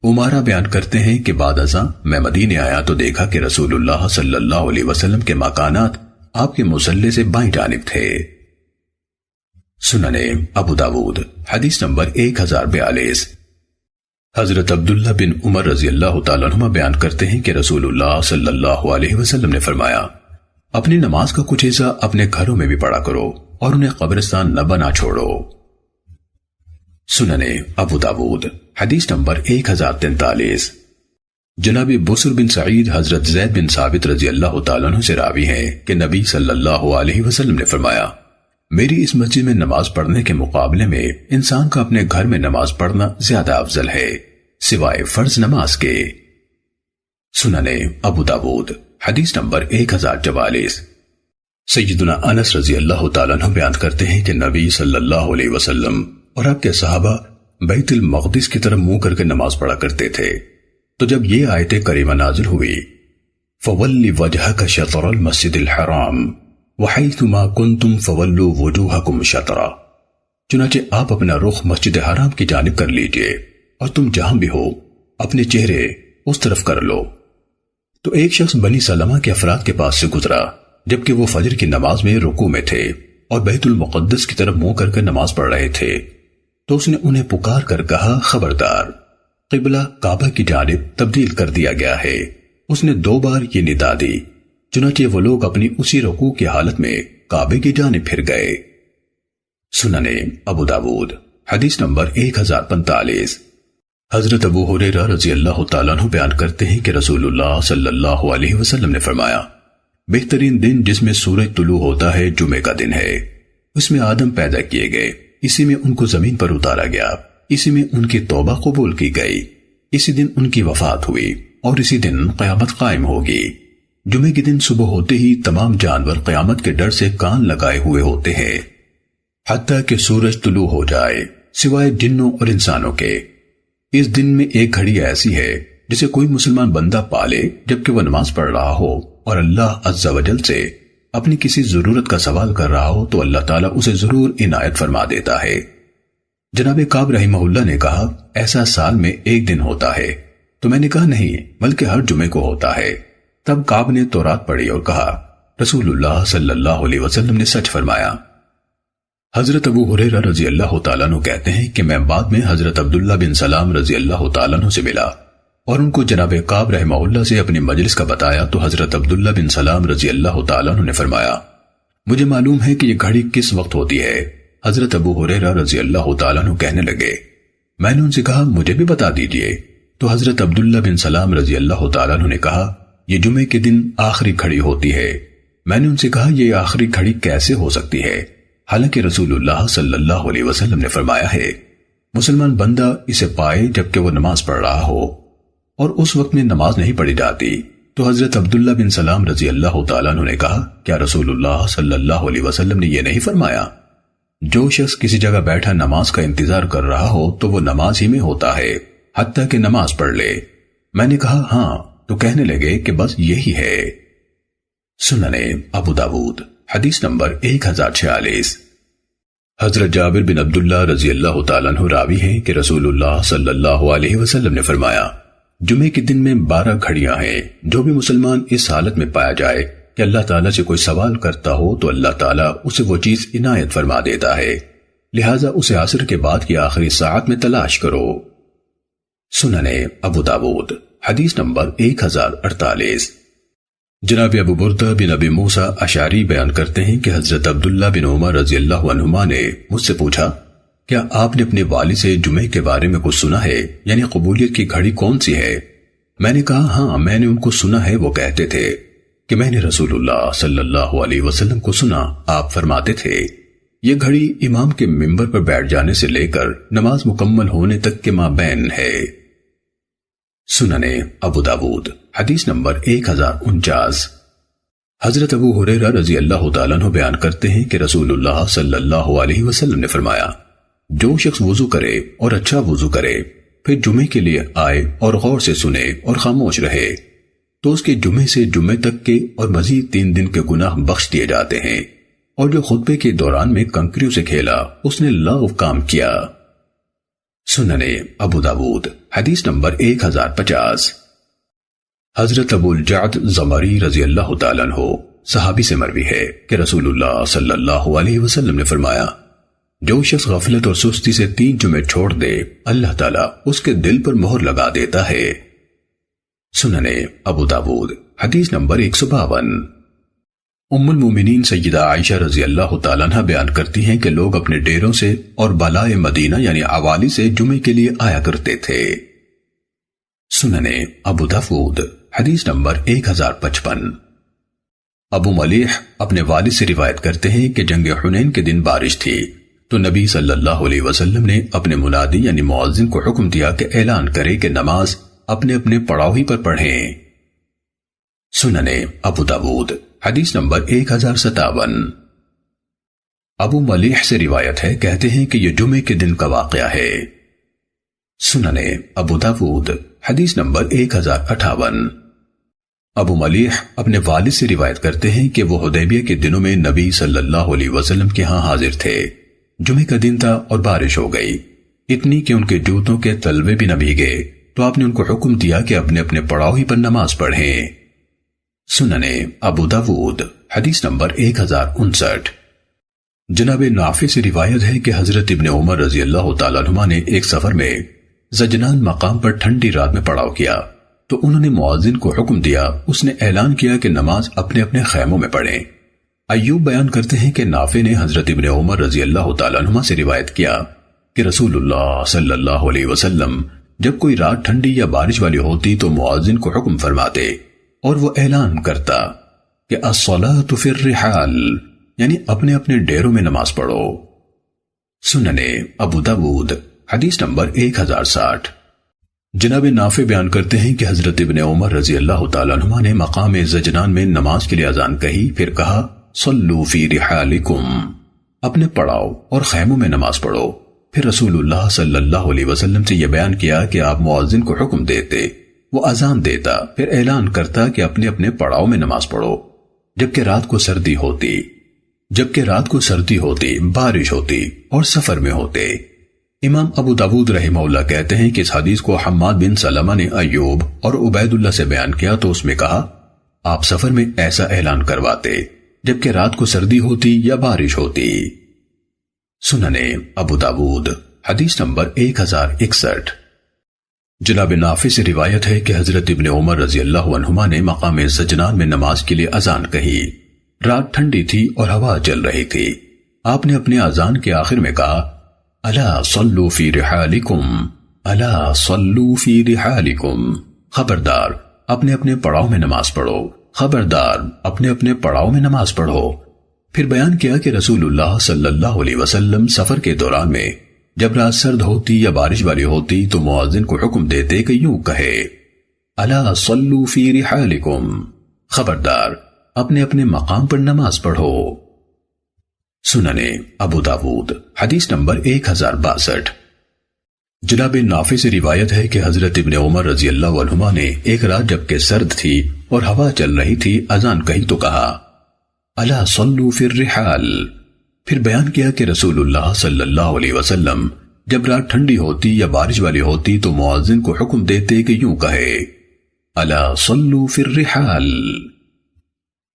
عمارہ بیان کرتے ہیں کہ بعد ازاں میں مدینے آیا تو دیکھا کہ رسول اللہ صلی اللہ علیہ وسلم کے مکانات آپ کے مصلی سے بائیں جانب تھے۔ سنن ابو داود حدیث نمبر 1042۔ حضرت عبداللہ بن عمر رضی اللہ تعالیٰ عنہ بیان کرتے ہیں کہ رسول اللہ صلی اللہ علیہ وسلم نے فرمایا، اپنی نماز کا کچھ حصہ اپنے گھروں میں بھی پڑھا کرو اور انہیں قبرستان نہ بنا چھوڑو۔ سنن ابو داود حدیث نمبر 1043۔ جناب بسر بن سعید حضرت زید بن ثابت رضی اللہ تعالیٰ عنہ سے راوی ہیں کہ نبی صلی اللہ علیہ وسلم نے فرمایا، میری اس مسجد میں نماز پڑھنے کے مقابلے میں انسان کا اپنے گھر میں نماز پڑھنا زیادہ افضل ہے سوائے فرض نماز کے۔ سنن ابو داود حدیث نمبر 1044۔ سیدنا انس رضی اللہ تعالیٰ عنہ بیان کرتے ہیں کہ نبی صلی اللہ علیہ وسلم اور آپ کے صحابہ بیت المقدس کی طرف منہ کر کے نماز پڑھا کرتے تھے، تو جب یہ آیت کریمہ نازل ہوئی، فَوَلِّ وَجْهَكَ شَطْرَ الْمَسْجِدِ الْحَرَامِ وَحَيْثُمَا كُنْتُمْ فَوَلُّوا وُجُوهَكُمْ شَطْرَهُ، چنانچہ آپ اپنا رخ مسجد حرام کی جانب کر لیجئے اور تم جہاں بھی ہو اپنے چہرے اس طرف کر لو۔ تو ایک شخص بنی سلمہ کے افراد کے پاس سے گزرا جبکہ وہ فجر کی نماز میں رکوع میں تھے اور بیت المقدس کی طرف منہ کر کے نماز پڑھ رہے تھے، تو اس نے انہیں پکار کر کہا، خبردار، قبلہ کعبہ کی جانب تبدیل کر دیا گیا ہے۔ اس نے 2 بار یہ ندا دی، چنانچہ وہ لوگ اپنی اسی رکوع کی حالت میں کعبے کی جانب پھر گئے۔ سنن ابو داود حدیث نمبر 1045۔ حضرت ابو ہریرہ رضی اللہ تعالیٰ عنہ بیان کرتے ہیں کہ رسول اللہ صلی اللہ علیہ وسلم نے فرمایا، بہترین دن جس میں سورج طلوع ہوتا ہے جمعہ کا دن ہے، اس میں آدم پیدا کیے گئے، اسی میں ان کو زمین پر اتارا گیا، اسی میں ان کی توبہ قبول کی گئی، اسی دن ان کی وفات ہوئی اور اسی دن قیامت قائم ہوگی۔ جمعے کے دن صبح ہوتے ہی تمام جانور قیامت کے ڈر سے کان لگائے ہوئے ہوتے ہیں حتیٰ کہ سورج طلوع ہو جائے، سوائے جنوں اور انسانوں کے۔ اس دن میں ایک گھڑی ایسی ہے جسے کوئی مسلمان بندہ پالے جبکہ وہ نماز پڑھ رہا ہو اور اللہ عز و جل سے اپنی کسی ضرورت کا سوال کر رہا ہو تو اللہ تعالیٰ اسے ضرور عنایت فرما دیتا ہے۔ جناب کعب رحمہ اللہ نے کہا، ایسا سال میں ایک دن ہوتا ہے؟ تو میں نے کہا نہیں، بلکہ ہر جمعے کو ہوتا ہے۔ تب کعب نے تورات پڑھی اور کہا، رسول اللہ صلی اللہ علیہ وسلم نے سچ فرمایا۔ حضرت ابو ہریرہ رضی اللہ تعالیٰ عنہ کہتے ہیں کہ میں بعد میں حضرت عبداللہ بن سلام رضی اللہ تعالیٰ عنہ سے ملا اور ان کو جناب کعب رحمہ اللہ سے اپنی مجلس کا بتایا تو حضرت عبداللہ بن سلام رضی اللہ تعالیٰ عنہ نے فرمایا، مجھے معلوم ہے کہ یہ گھڑی کس وقت ہوتی ہے۔ حضرت ابو ہریرہ رضی اللہ تعالیٰ عنہ کہنے لگے، میں نے ان سے کہا مجھے بھی بتا دیجئے۔ تو حضرت عبداللہ بن سلام رضی اللہ تعالیٰ عنہ نے کہا، یہ جمعے کے دن آخری گھڑی ہوتی ہے۔ میں نے ان سے کہا، یہ آخری گھڑی کیسے ہو سکتی ہے، حالانکہ رسول اللہ صلی اللہ علیہ وسلم نے فرمایا ہے، مسلمان بندہ اسے پائے جبکہ وہ نماز پڑھ رہا ہو، اور اس وقت میں نماز نہیں پڑھی جاتی۔ تو حضرت عبداللہ بن سلام رضی اللہ تعالیٰ عنہ نے کہا، کیا رسول اللہ صلی اللہ علیہ وسلم نے یہ نہیں فرمایا، جو شخص کسی جگہ بیٹھا نماز کا انتظار کر رہا ہو تو وہ نماز ہی میں ہوتا ہے حتیٰ کہ نماز پڑھ لے۔ میں نے کہا ہاں، تو کہنے لگے کہ بس یہی ہے۔ سننے ابو داود حدیث نمبر 1046۔ حضرت جابر بن عبداللہ رضی اللہ تعالیٰ عنہ راوی ہیں کہ رسول اللہ صلی اللہ علیہ وسلم نے فرمایا، جمعے کے دن میں 12 گھڑیاں ہیں، جو بھی مسلمان اس حالت میں پایا جائے کہ اللہ تعالیٰ سے کوئی سوال کرتا ہو تو اللہ تعالیٰ اسے وہ چیز عنایت فرما دیتا ہے، لہٰذا اسے عصر کے بعد کی آخری ساعت میں تلاش کرو۔ سننے ابو داود حدیث نمبر 1048۔ جناب ابو بردہ بن ابی موسیٰ اشعری بیان کرتے ہیں کہ حضرت عبداللہ بن عمر رضی اللہ عنہما نے مجھ سے پوچھا، کیا آپ نے اپنے والد سے جمعے کے بارے میں کچھ سنا ہے، یعنی قبولیت کی گھڑی کون سی ہے؟ میں نے کہا ہاں، میں نے ان کو سنا ہے۔ وہ کہتے تھے کہ میں نے رسول اللہ صلی اللہ علیہ وسلم کو سنا، آپ فرماتے تھے یہ گھڑی امام کے منبر پر بیٹھ جانے سے لے کر نماز مکمل ہونے تک کے مابین ہے۔ سننے ابو داود حدیث نمبر 1049۔ حضرت ابو ہریرہ رضی اللہ تعالیٰ عنہ بیان کرتے ہیں کہ رسول اللہ صلی اللہ علیہ وسلم نے فرمایا، جو شخص وضو کرے اور اچھا وضو کرے پھر جمعے کے لیے آئے اور غور سے سنے اور خاموش رہے تو اس کے جمعے سے جمعے تک کے اور مزید 3 دن کے گناہ بخش دیے جاتے ہیں، اور جو خطبے کے دوران میں کنکریوں سے کھیلا اس نے لغو کام کیا۔ سننے ابو داود حدیث نمبر 1050۔ حضرت ابو الجعد زمری رضی اللہ تعالیٰ عنہ صحابی سے مروی ہے کہ رسول اللہ صلی اللہ علیہ وسلم نے فرمایا، جو شخص غفلت اور سستی سے 3 جمعے چھوڑ دے اللہ تعالیٰ اس کے دل پر مہر لگا دیتا ہے۔ سننے ابو داود حدیث نمبر 152۔ ام المومنین سیدہ عائشہ رضی اللہ تعالیٰ عنہ بیان کرتی ہیں کہ لوگ اپنے ڈیروں سے اور بالائے مدینہ یعنی عوالی سے جمعے کے لیے آیا کرتے تھے۔ سننے ابو داود حدیث نمبر 1055۔ ابو ملیح اپنے والد سے روایت کرتے ہیں کہ جنگ حنین کے دن بارش تھی تو نبی صلی اللہ علیہ وسلم نے اپنے منادی یعنی مؤذن کو حکم دیا کہ اعلان کرے کہ نماز اپنے اپنے پڑاؤ ہی پر پڑھیں۔ سننے ابو داود حدیث نمبر 1057۔ ابو ملیح سے روایت ہے، کہتے ہیں کہ یہ جمعے کے دن کا واقعہ ہے۔ سننے ابو داود حدیث نمبر 1058۔ ابو ملیح اپنے والد سے روایت کرتے ہیں کہ وہ حدیبیہ کے دنوں میں نبی صلی اللہ علیہ وسلم کے ہاں حاضر تھے۔ جمعے کا دن تھا اور بارش ہو گئی، اتنی کہ ان کے جوتوں کے تلوے بھی نہ بھیگے، تو آپ نے ان کو حکم دیا کہ اپنے اپنے پڑاؤ ہی پر نماز پڑھیں۔ سننے ابو داود حدیث نمبر 1059۔ جناب نافع سے روایت ہے کہ حضرت ابن عمر رضی اللہ تعالیٰ عنہ نے ایک سفر میں زجنان مقام پر ٹھنڈی رات میں پڑاؤ کیا تو انہوں نے مؤذن کو حکم دیا، اس نے اعلان کیا کہ نماز اپنے اپنے خیموں میں پڑھیں۔ ایوب بیان کرتے ہیں کہ نافع نے حضرت ابن عمر رضی اللہ تعالیٰ عنہ سے روایت کیا کہ رسول اللہ صلی اللہ علیہ وسلم جب کوئی رات ٹھنڈی یا بارش والی ہوتی تو مؤذن کو حکم فرماتے اور وہ اعلان کرتا کہ الصلاۃ فی الرحال، یعنی اپنے اپنے ڈیروں میں نماز پڑھو۔ سننے ابو داود حدیث نمبر 1060۔ جناب نافع بیان کرتے ہیں کہ حضرت ابن عمر رضی اللہ تعالیٰ عنہ نے مقام زجنان میں نماز کے لیے اذان کہی، پھر کہا صلوا فی رحالکم، اپنے پڑاؤ اور خیموں میں نماز پڑھو۔ پھر رسول اللہ صلی اللہ علیہ وسلم سے یہ بیان کیا کہ آپ مؤذن کو حکم دیتے، وہ اذان دیتا، پھر اعلان کرتا کہ اپنے اپنے پڑاؤ میں نماز پڑھو۔ جبکہ رات کو سردی ہوتی، بارش ہوتی اور سفر میں ہوتے۔ امام ابو داود رحمہ اللہ کہتے ہیں کہ اس حدیث کو حماد بن سلمہ نے ایوب اور عبید اللہ سے بیان کیا تو اس میں کہا آپ سفر میں ایسا اعلان کرواتے جبکہ رات کو سردی ہوتی یا بارش ہوتی۔ سننے ابو داود حدیث نمبر 1061۔ جناب نافع سے روایت ہے کہ حضرت ابن عمر رضی اللہ عنہما نے مقام زجنان میں نماز کے لیے اذان کہی۔ رات ٹھنڈی تھی اور ہوا چل رہی تھی۔ آپ نے اپنے اذان کے آخر میں کہا الا صلوا فی رحالکم، الا صلوا فی رحالکم، خبردار اپنے اپنے پڑاؤ میں نماز پڑھو، خبردار اپنے اپنے پڑاؤ میں نماز پڑھو۔ پھر بیان کیا کہ رسول اللہ صلی اللہ علیہ وسلم سفر کے دوران میں جب رات سرد ہوتی یا بارش والی ہوتی تو مؤذن کو حکم دیتے کہ یوں کہے الا صلوا فی رحالکم، خبردار اپنے اپنے مقام پر نماز پڑھو۔ سننے ابو داود حدیث نمبر 1062۔ جناب نافع سے روایت ہے کہ حضرت ابن عمر رضی اللہ عنہما نے ایک رات جبکہ سرد تھی اور ہوا چل رہی تھی اذان کہی تو کہا الا صلوا فی الرحال، پھر بیان کیا کہ رسول اللہ صلی اللہ علیہ وسلم جب رات ٹھنڈی ہوتی یا بارش والی ہوتی تو مؤذن کو حکم دیتے کہ یوں کہے الا صلوا فی الرحال۔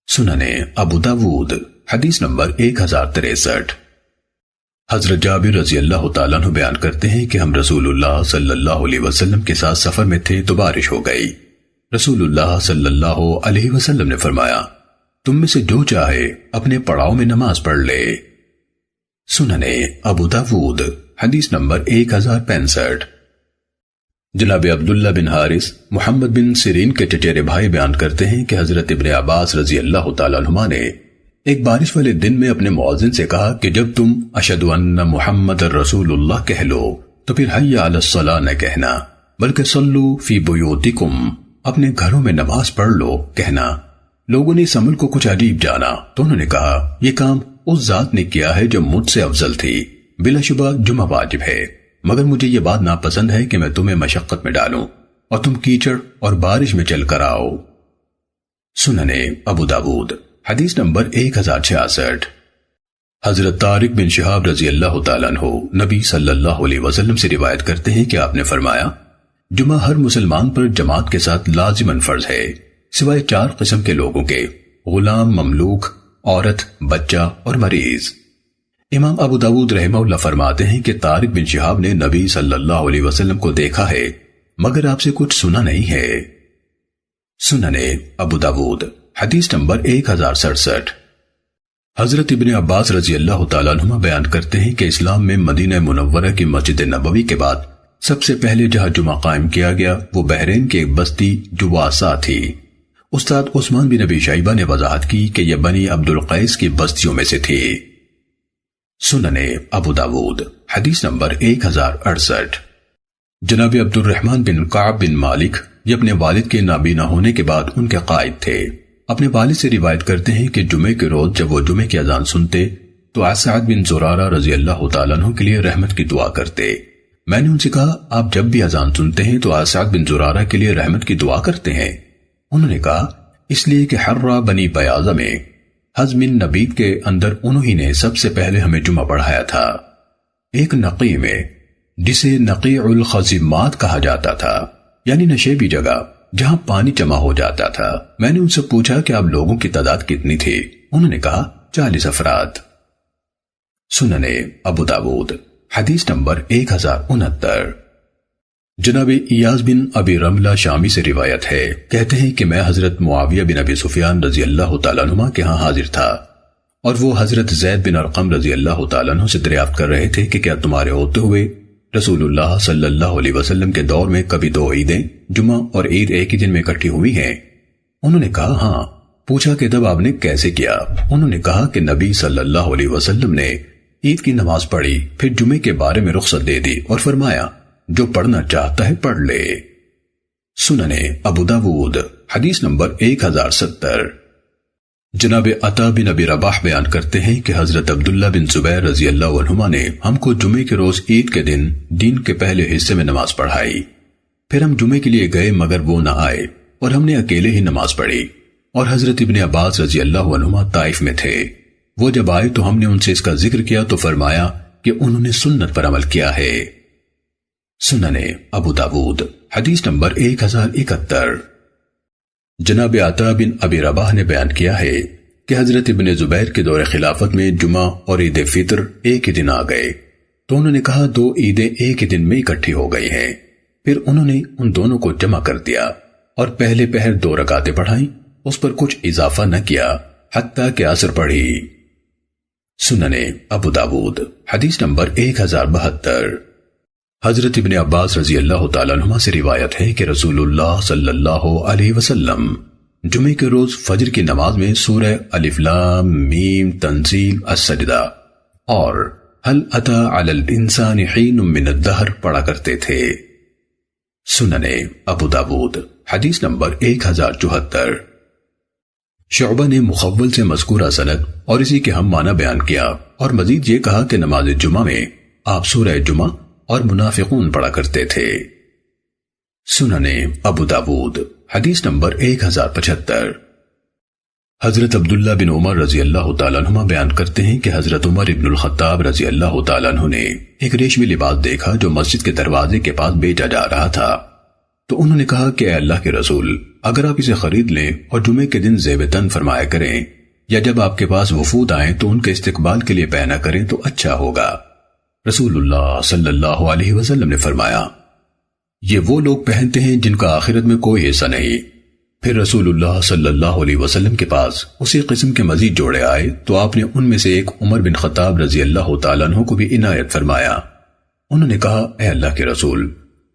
سننے ابو داود حدیث نمبر 1063۔ حضرت جابر رضی اللہ تعالیٰ عنہ بیان کرتے ہیں کہ ہم رسول اللہ صلی اللہ علیہ وسلم کے ساتھ سفر میں تھے تو بارش ہو گئی۔ رسول اللہ صلی اللہ علیہ وسلم نے فرمایا تم میں سے جو چاہے اپنے پڑاؤ میں نماز پڑھ لے۔ سننے ابو داود حدیث نمبر 1065۔ جناب عبداللہ بن حارث محمد بن سیرین کے چچیرے بھائی بیان کرتے ہیں کہ حضرت ابن عباس رضی اللہ تعالیٰ عنہما نے ایک بارش والے دن میں اپنے مؤذن سے کہا کہ جب تم اشہد ان محمد رسول اللہ کہہ لو تو پھر حی علی الصلاۃ نہ کہنا بلکہ صلو فی بیوتکم، اپنے گھروں میں نماز پڑھ لو کہنا۔ لوگوں نے اس عمل کو کچھ عجیب جانا تو انہوں نے کہا یہ کام اس ذات نے کیا ہے جو مجھ سے افضل تھی، بلا شبہ جمعہ واجب ہے، مگر مجھے یہ بات ناپسند ہے کہ میں تمہیں مشقت میں ڈالوں اور تم کیچڑ اور بارش میں چل کر آؤ۔ سننے ابو داود حدیث نمبر 1066۔ حضرت طارق بن شہاب رضی اللہ تعالیٰ عنہ نبی صلی اللہ علیہ وسلم سے روایت کرتے ہیں کہ آپ نے فرمایا جمعہ ہر مسلمان پر جماعت کے ساتھ لازماً فرض ہے سوائے 4 قسم کے لوگوں کے، غلام، مملوک، عورت، بچہ اور مریض۔ امام ابو داود رحمہ اللہ فرماتے ہیں کہ طارق بن شہاب نے نبی صلی اللہ علیہ وسلم کو دیکھا ہے مگر آپ سے کچھ سنا نہیں ہے۔ سننے ابو داود حدیث نمبر 1067۔ حضرت ابن عباس رضی اللہ تعالیٰ عنہما بیان کرتے ہیں کہ اسلام میں مدینہ منورہ کی مسجد نبوی کے بعد سب سے پہلے جہاں جمعہ قائم کیا گیا وہ بحرین کی ایک بستی جواسا تھی۔ استاد عثمان بن ابی شیبہ نے وضاحت کی کہ یہ بنی عبد القیس کی بستیوں میں سے تھی۔ سننے ابو داود حدیث نمبر 1068۔ جناب عبد الرحمن بن کعب بن مالک یہ اپنے والد کے نابینا ہونے کے بعد ان کے قائد تھے۔ اپنے والد سے روایت کرتے ہیں کہ جمعے کے روز جب وہ جمعے کی اذان سنتے تو اسعد بن زرارہ رضی اللہ تعالیٰ عنہ کے لیے رحمت کی دعا کرتے۔ میں نے ان سے کہا آپ جب بھی اذان سنتے ہیں تو اسعد بن زرارہ کے لیے رحمت کی دعا کرتے ہیں؟ انہوں نے کہا اس لیے کہ حرہ بنی بیاضہ میں حزم نبید کے اندر انہوں ہی نے سب سے پہلے ہمیں جمعہ پڑھایا تھا، ایک نقی میں جسے نقیع الخزیمات کہا جاتا تھا، یعنی نشیبی جگہ جہاں پانی جمع ہو جاتا تھا۔ میں نے ان سے پوچھا کہ آپ لوگوں کی تعداد کتنی تھی؟ انہوں نے کہا 40 افراد۔ سننے ابو داود حدیث نمبر 1069۔ جناب ایاز بن ابی رملہ شامی سے روایت ہے، کہتے ہیں کہ میں حضرت معاویہ بن ابی سفیان رضی اللہ تعالیٰ عنہ کے ہاں حاضر تھا اور وہ حضرت زید بن ارقم رضی اللہ تعالیٰ عنہ سے دریافت کر رہے تھے کہ کیا تمہارے ہوتے ہوئے رسول اللہ صلی اللہ علیہ وسلم کے دور میں کبھی 2 عیدیں جمعہ اور عید ایک ہی دن میں اکٹھی ہوئی ہیں؟ انہوں نے کہا ہاں۔ پوچھا کہ تب آپ نے کیسے کیا؟ انہوں نے کہا کہ نبی صلی اللہ علیہ وسلم نے عید کی نماز پڑھی، پھر جمعے کے بارے میں رخصت دے دی اور فرمایا جو پڑھنا چاہتا ہے پڑھ لے۔ سننے ابو داود حدیث نمبر 1070۔ جناب عطا بن ابی رباح بیان کرتے ہیں کہ حضرت عبداللہ بن زبیر رضی اللہ عنہما نے ہم کو جمعے کے روز عید کے دن دین کے پہلے حصے میں نماز پڑھائی، پھر ہم جمعے کے لیے گئے مگر وہ نہ آئے اور ہم نے اکیلے ہی نماز پڑھی، اور حضرت ابن عباس رضی اللہ عنہما طائف میں تھے۔ وہ جب آئے تو ہم نے ان سے اس کا ذکر کیا تو فرمایا کہ انہوں نے سنت پر عمل کیا ہے۔ سننے ابو داود حدیث نمبر 1071۔ جناب عطا بن ابی رباح نے بیان کیا ہے کہ حضرت ابن زبیر کے دور خلافت میں جمعہ اور عید فطر ایک ہی دن آ گئے تو انہوں نے کہا 2 عیدیں ایک ہی دن میں اکٹھی ہو گئی ہیں۔ پھر انہوں نے ان دونوں کو جمع کر دیا اور پہلے پہر 2 رکعتیں پڑھائیں، اس پر کچھ اضافہ نہ کیا حتیٰ کہ عصر پڑھی۔ سننے ابو داود حدیث نمبر 1072۔ حضرت ابن عباس رضی اللہ تعالیٰ عنہ سے روایت ہے کہ رسول اللہ صلی اللہ علیہ وسلم جمعے کے روز فجر کی نماز میں سورہ الف لام میم تنزیل السجدہ اور هل اتى على الانسان حين من الدهر پڑھا کرتے تھے۔ سننے ابو داود حدیث نمبر 1074۔ شعبہ نے مخول سے مذکورہ سند اور اسی کے ہم معنی بیان کیا اور مزید یہ کہا کہ نماز جمعہ میں آپ سورہ جمعہ اور منافقون پڑھا کرتے تھے۔ سننے ابو داود حدیث نمبر 1075۔ حضرت عبداللہ بن عمر رضی اللہ تعالیٰ عنہ بیان کرتے ہیں کہ حضرت عمر ابن الخطاب رضی اللہ تعالیٰ عنہ نے ایک ریشمی لباس دیکھا جو مسجد کے دروازے کے پاس بیچا جا رہا تھا، تو انہوں نے کہا کہ اے اللہ کے رسول، اگر آپ اسے خرید لیں اور جمعے کے دن زیب تن فرمایا کریں، یا جب آپ کے پاس وفود آئیں تو ان کے استقبال کے لیے پہنا کریں تو اچھا ہوگا۔ رسول اللہ صلی اللہ علیہ وسلم نے فرمایا، یہ وہ لوگ پہنتے ہیں جن کا آخرت میں کوئی حصہ نہیں۔ پھر رسول اللہ صلی اللہ علیہ وسلم کے پاس اسی قسم کے مزید جوڑے آئے تو آپ نے ان میں سے ایک عمر بن خطاب رضی اللہ تعالیٰ عنہ کو بھی عنایت فرمایا۔ انہوں نے کہا، اے اللہ کے رسول،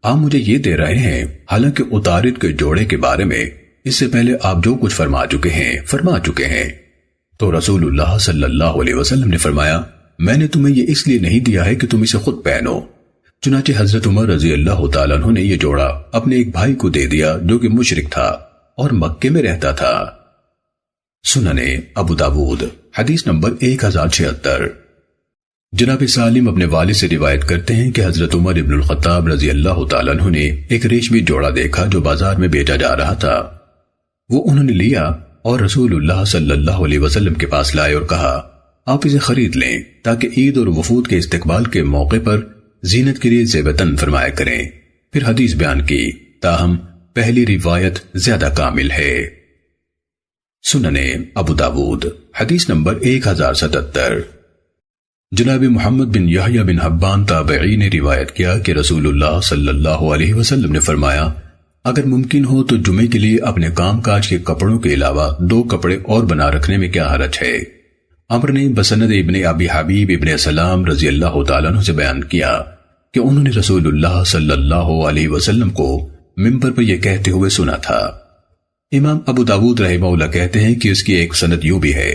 آپ مجھے یہ دے رہے ہیں، حالانکہ اتارد کے جوڑے کے بارے میں اس سے پہلے آپ جو کچھ فرما چکے ہیں۔ تو رسول اللہ صلی اللہ علیہ وسلم نے فرمایا، میں نے تمہیں یہ اس لیے نہیں دیا ہے کہ تم اسے خود پہنو۔ چنانچہ حضرت عمر رضی اللہ تعالیٰ عنہ نے یہ جوڑا اپنے ایک بھائی کو دے دیا جو کہ مشرک تھا اور مکے میں رہتا تھا۔ سننے ابو داود حدیث نمبر 1076۔ جناب سالم اپنے والد سے روایت کرتے ہیں کہ حضرت عمر ابن الخطاب رضی اللہ تعالیٰ عنہ نے ایک ریشمی جوڑا دیکھا جو بازار میں بیچا جا رہا تھا۔ وہ انہوں نے لیا اور رسول اللہ صلی اللہ علیہ وسلم کے پاس لائے اور کہا، آپ اسے خرید لیں تاکہ عید اور وفود کے استقبال کے موقع پر زینت کے لیے زیبتن فرمایا کریں۔ پھر حدیث بیان کی، تاہم پہلی روایت زیادہ کامل ہے۔ سننے ابو داود حدیث نمبر 1077۔ جناب محمد بن یحییٰ بن حبان تابعی نے روایت کیا کہ رسول اللہ صلی اللہ علیہ وسلم نے فرمایا، اگر ممکن ہو تو جمعے کے لیے اپنے کام کاج کے کپڑوں کے علاوہ 2 کپڑے اور بنا رکھنے میں کیا حرج ہے۔ عمر نے بسند ابن ابی حبیب ابن سلام رضی اللہ تعالیٰ عنہ سے بیان کیا کہ انہوں نے رسول اللہ صلی اللہ علیہ وسلم کو منبر پر یہ کہتے ہوئے سنا تھا۔ امام ابو داود رحمہ اللہ کہتے ہیں کہ اس کی ایک سند یوں بھی ہے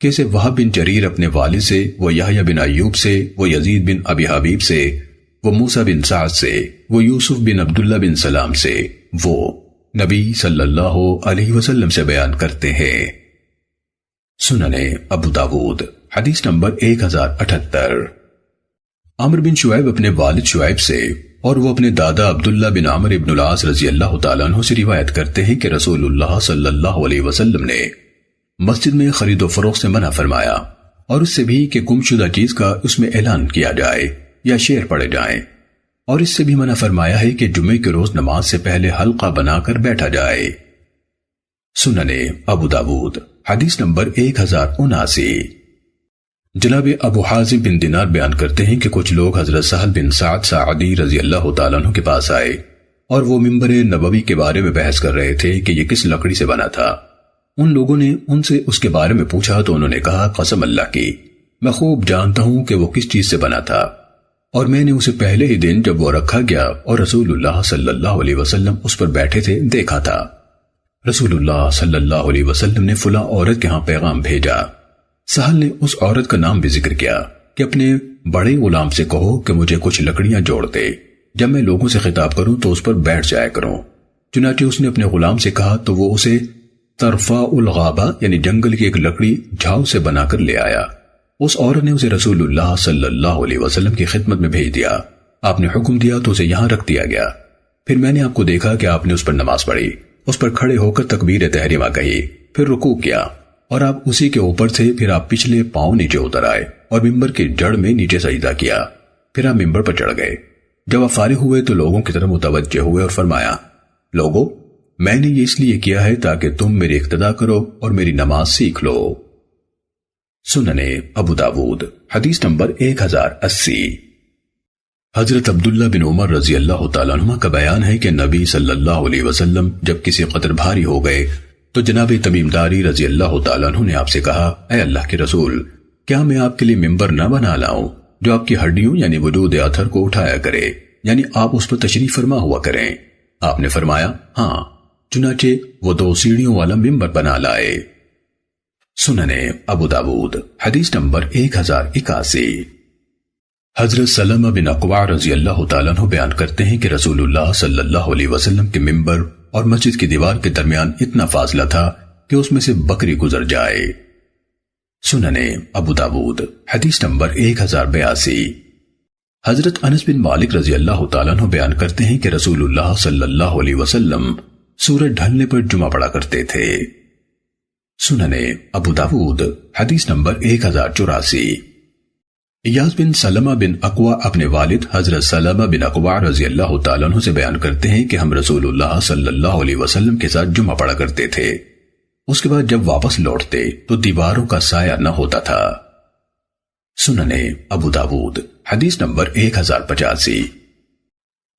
کہ اسے وہب بن جریر اپنے والد سے، وہ یحییٰ بن ایوب سے، وہ یزید بن ابی حبیب سے، وہ موسیٰ بن سعد سے، وہ یوسف بن عبداللہ بن سلام سے، وہ نبی صلی اللہ علیہ وسلم سے بیان کرتے ہیں۔ سننے ابو داود حدیث نمبر 1078۔ عمر بن شعیب اپنے والد شعیب سے اور وہ اپنے دادا عبداللہ بن عمر بن العاص رضی اللہ تعالیٰ عنہ سے روایت کرتے ہیں کہ رسول اللہ صلی اللہ علیہ وسلم نے مسجد میں خرید و فروخت سے منع فرمایا، اور اس سے بھی کہ گمشدہ چیز کا اس میں اعلان کیا جائے یا شعر پڑھے جائیں، اور اس سے بھی منع فرمایا ہے کہ جمعے کے روز نماز سے پہلے حلقہ بنا کر بیٹھا جائے۔ سننے ابو داود حدیث نمبر 1079۔ جناب ابو حازم بن دینار بیان کرتے ہیں کہ کچھ لوگ حضرت سہل بن سعد ساعدی رضی اللہ تعالیٰ عنہ کے پاس آئے اور وہ منبر نبوی کے بارے میں بحث کر رہے تھے کہ یہ کس لکڑی سے بنا تھا۔ ان لوگوں نے ان سے اس کے بارے میں پوچھا تو انہوں نے کہا، قسم اللہ کی، میں خوب جانتا ہوں کہ وہ کس چیز سے بنا تھا، اور میں نے اسے پہلے ہی دن جب وہ رکھا گیا اور رسول اللہ صلی اللہ علیہ وسلم اس پر بیٹھے تھے دیکھا تھا۔ رسول اللہ صلی اللہ علیہ وسلم نے فلاں عورت کے ہاں پیغام بھیجا۔ سہل نے اس عورت کا نام بھی ذکر کیا کہ اپنے بڑے غلام سے کہو کہ مجھے کچھ لکڑیاں جوڑ دے، جب میں لوگوں سے خطاب کروں تو اس پر بیٹھ جایا کروں۔ چنانچہ اس نے اپنے غلام سے کہا تو وہ اسے طرفا الغابہ یعنی جنگل کی ایک لکڑی جھاؤ سے بنا کر لے آیا۔ اس عورت نے اسے رسول اللہ صلی اللہ علیہ وسلم کی خدمت میں بھیج دیا۔ آپ نے حکم دیا تو اسے یہاں رکھ دیا گیا۔ پھر میں نے آپ کو دیکھا کہ آپ نے اس پر نماز پڑھی، اس پر کھڑے ہو کر تکبیر تحریمہ کہی، پھر رکوع کیا، اور آپ اسی کے اوپر تھے۔ پھر آپ پچھلے پاؤں نیچے اتر آئے اور ممبر کی جڑ میں نیچے سجدہ کیا۔ پھر آپ ممبر پر چڑھ گئے۔ جب آپ فارغ ہوئے تو لوگوں کی طرف متوجہ ہوئے اور فرمایا، لوگو، میں نے یہ اس لیے کیا ہے تاکہ تم میری اقتداء کرو اور میری نماز سیکھ لو۔ سننے ابو داود حدیث نمبر 1080۔ حضرت عبداللہ بن عمر رضی اللہ تعالیٰ عنہ کا بیان ہے کہ نبی صلی اللہ علیہ وسلم جب کسی قدر بھاری ہو گئے تو جناب تمیم داری رضی اللہ تعالیٰ عنہ نے آپ سے کہا، اے اللہ کے رسول، کیا میں آپ کے لیے ممبر نہ بنا لاؤں جو آپ کی ہڈیوں یعنی وجود اطہر کو اٹھایا کرے، یعنی آپ اس پر تشریف فرما ہوا کریں؟ آپ نے فرمایا، ہاں۔ چنانچہ وہ 2 سیڑھیوں والا ممبر بنا لائے۔ سننے ابو داود حدیث نمبر 1081۔ حضرت سلمہ بن اقوع رضی اللہ تعالیٰ عنہ بیان کرتے ہیں کہ رسول اللہ صلی اللہ علیہ وسلم کے ممبر اور مسجد کی دیوار کے درمیان اتنا فاصلہ تھا کہ اس میں سے بکری گزر جائے۔ سننے ابو داود حدیث نمبر 1082۔ حضرت انس بن مالک رضی اللہ تعالیٰ عنہ بیان کرتے ہیں کہ رسول اللہ صلی اللہ علیہ وسلم سورج ڈھلنے پر جمعہ پڑھا کرتے تھے۔ سننے ابو داود حدیث نمبر 1084۔ ایاز بن سلمہ بن اقوع اپنے والد حضرت سلمہ بن اقوع رضی اللہ تعالیٰ عنہ سے بیان کرتے ہیں کہ ہم رسول اللہ صلی اللہ علیہ وسلم کے ساتھ جمعہ پڑھا کرتے تھے۔ اس کے بعد جب واپس لوٹتے تو دیواروں کا سایہ نہ ہوتا تھا۔ سننے ابو داود حدیث نمبر 1085۔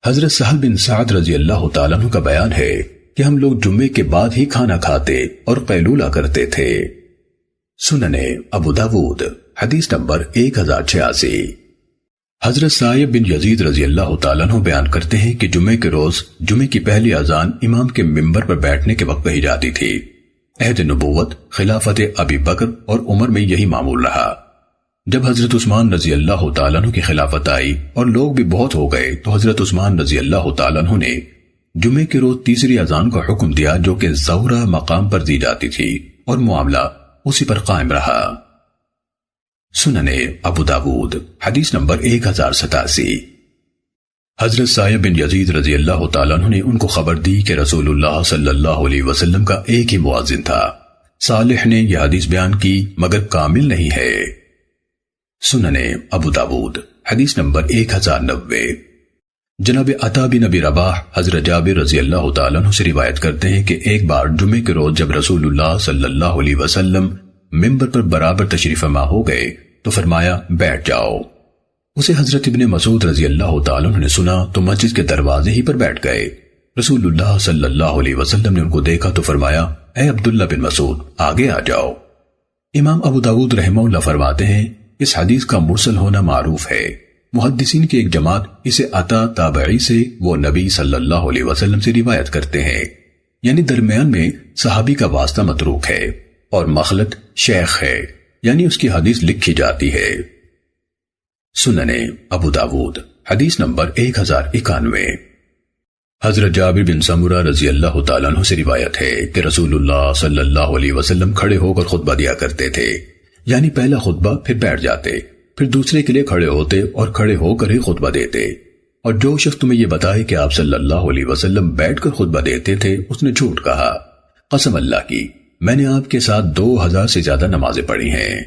حضرت سہل بن سعد رضی اللہ تعالیٰ عنہ کا بیان ہے کہ ہم لوگ جمعے کے بعد ہی کھانا کھاتے اور قیلولہ کرتے تھے۔ سننے ابو داود حدیث نمبر 1086۔ حضرت سائب بن یزید رضی اللہ تعالیٰ عنہ بیان کرتے ہیں کہ جمعے کے روز جمعے کی پہلی اذان امام کے منبر پر بیٹھنے کے وقت کہی جاتی تھی۔ عہد نبوت خلافت ابی بکر اور عمر میں یہی معمول رہا۔ جب حضرت عثمان رضی اللہ تعالیٰ عنہ کی خلافت آئی اور لوگ بھی بہت ہو گئے تو حضرت عثمان رضی اللہ تعالیٰ عنہ نے جمعے کے روز تیسری اذان کا حکم دیا جو کہ زہرہ مقام پر دی جاتی تھی اور معاملہ اسی پر قائم رہا۔ سننے ابو داود حدیث نمبر 1087۔ حضرت سائب بن یزید رضی اللہ تعالیٰ عنہ نے ان کو خبر دی کہ رسول اللہ صلی اللہ علیہ وسلم کا ایک ہی مؤذن تھا۔ صالح نے یہ حدیث بیان کی مگر کامل نہیں ہے۔ سننے ابو داود حدیث نمبر 1090۔ جناب عطا بن ابی رباح حضرت جابر رضی اللہ تعالیٰ عنہ سے روایت کرتے ہیں کہ ایک بار جمعے کے روز جب رسول اللہ صلی اللہ علیہ وسلم منبر پر برابر تشریف فرما ہو گئے تو فرمایا بیٹھ جاؤ۔ اسے حضرت ابن مسعود رضی اللہ تعالیٰ عنہ نے سنا تو مسجد کے دروازے ہی پر بیٹھ گئے۔ رسول اللہ صلی اللہ علیہ وسلم نے ان کو دیکھا تو فرمایا اے عبداللہ بن مسعود آگے آ جاؤ۔ امام ابو داود رحمہ اللہ فرماتے ہیں اس حدیث کا مرسل ہونا معروف ہے۔ محدثین کی ایک جماعت اسے عطا تابعی سے وہ نبی صلی اللہ علیہ وسلم سے روایت کرتے ہیں، یعنی درمیان میں صحابی کا واسطہ متروک ہے، اور مخلط شیخ ہے یعنی اس کی حدیث لکھی جاتی ہے۔ سننے ابو داود حدیث نمبر 1091۔ حضرت جابر بن سمرہ رضی اللہ تعالیٰ عنہ سے روایت ہے کہ رسول اللہ صلی اللہ علیہ وسلم کھڑے ہو کر خطبہ دیا کرتے تھے، یعنی پہلا خطبہ پھر بیٹھ جاتے، پھر دوسرے کے لیے کھڑے ہوتے اور کھڑے ہو کر ہی خطبہ دیتے، اور جو شخص تمہیں یہ بتائے کہ آپ صلی اللہ علیہ وسلم بیٹھ کر خطبہ دیتے تھے اس نے جھوٹ کہا۔ قسم اللہ کی میں نے آپ کے ساتھ 2000 سے زیادہ نمازیں پڑھی ہیں۔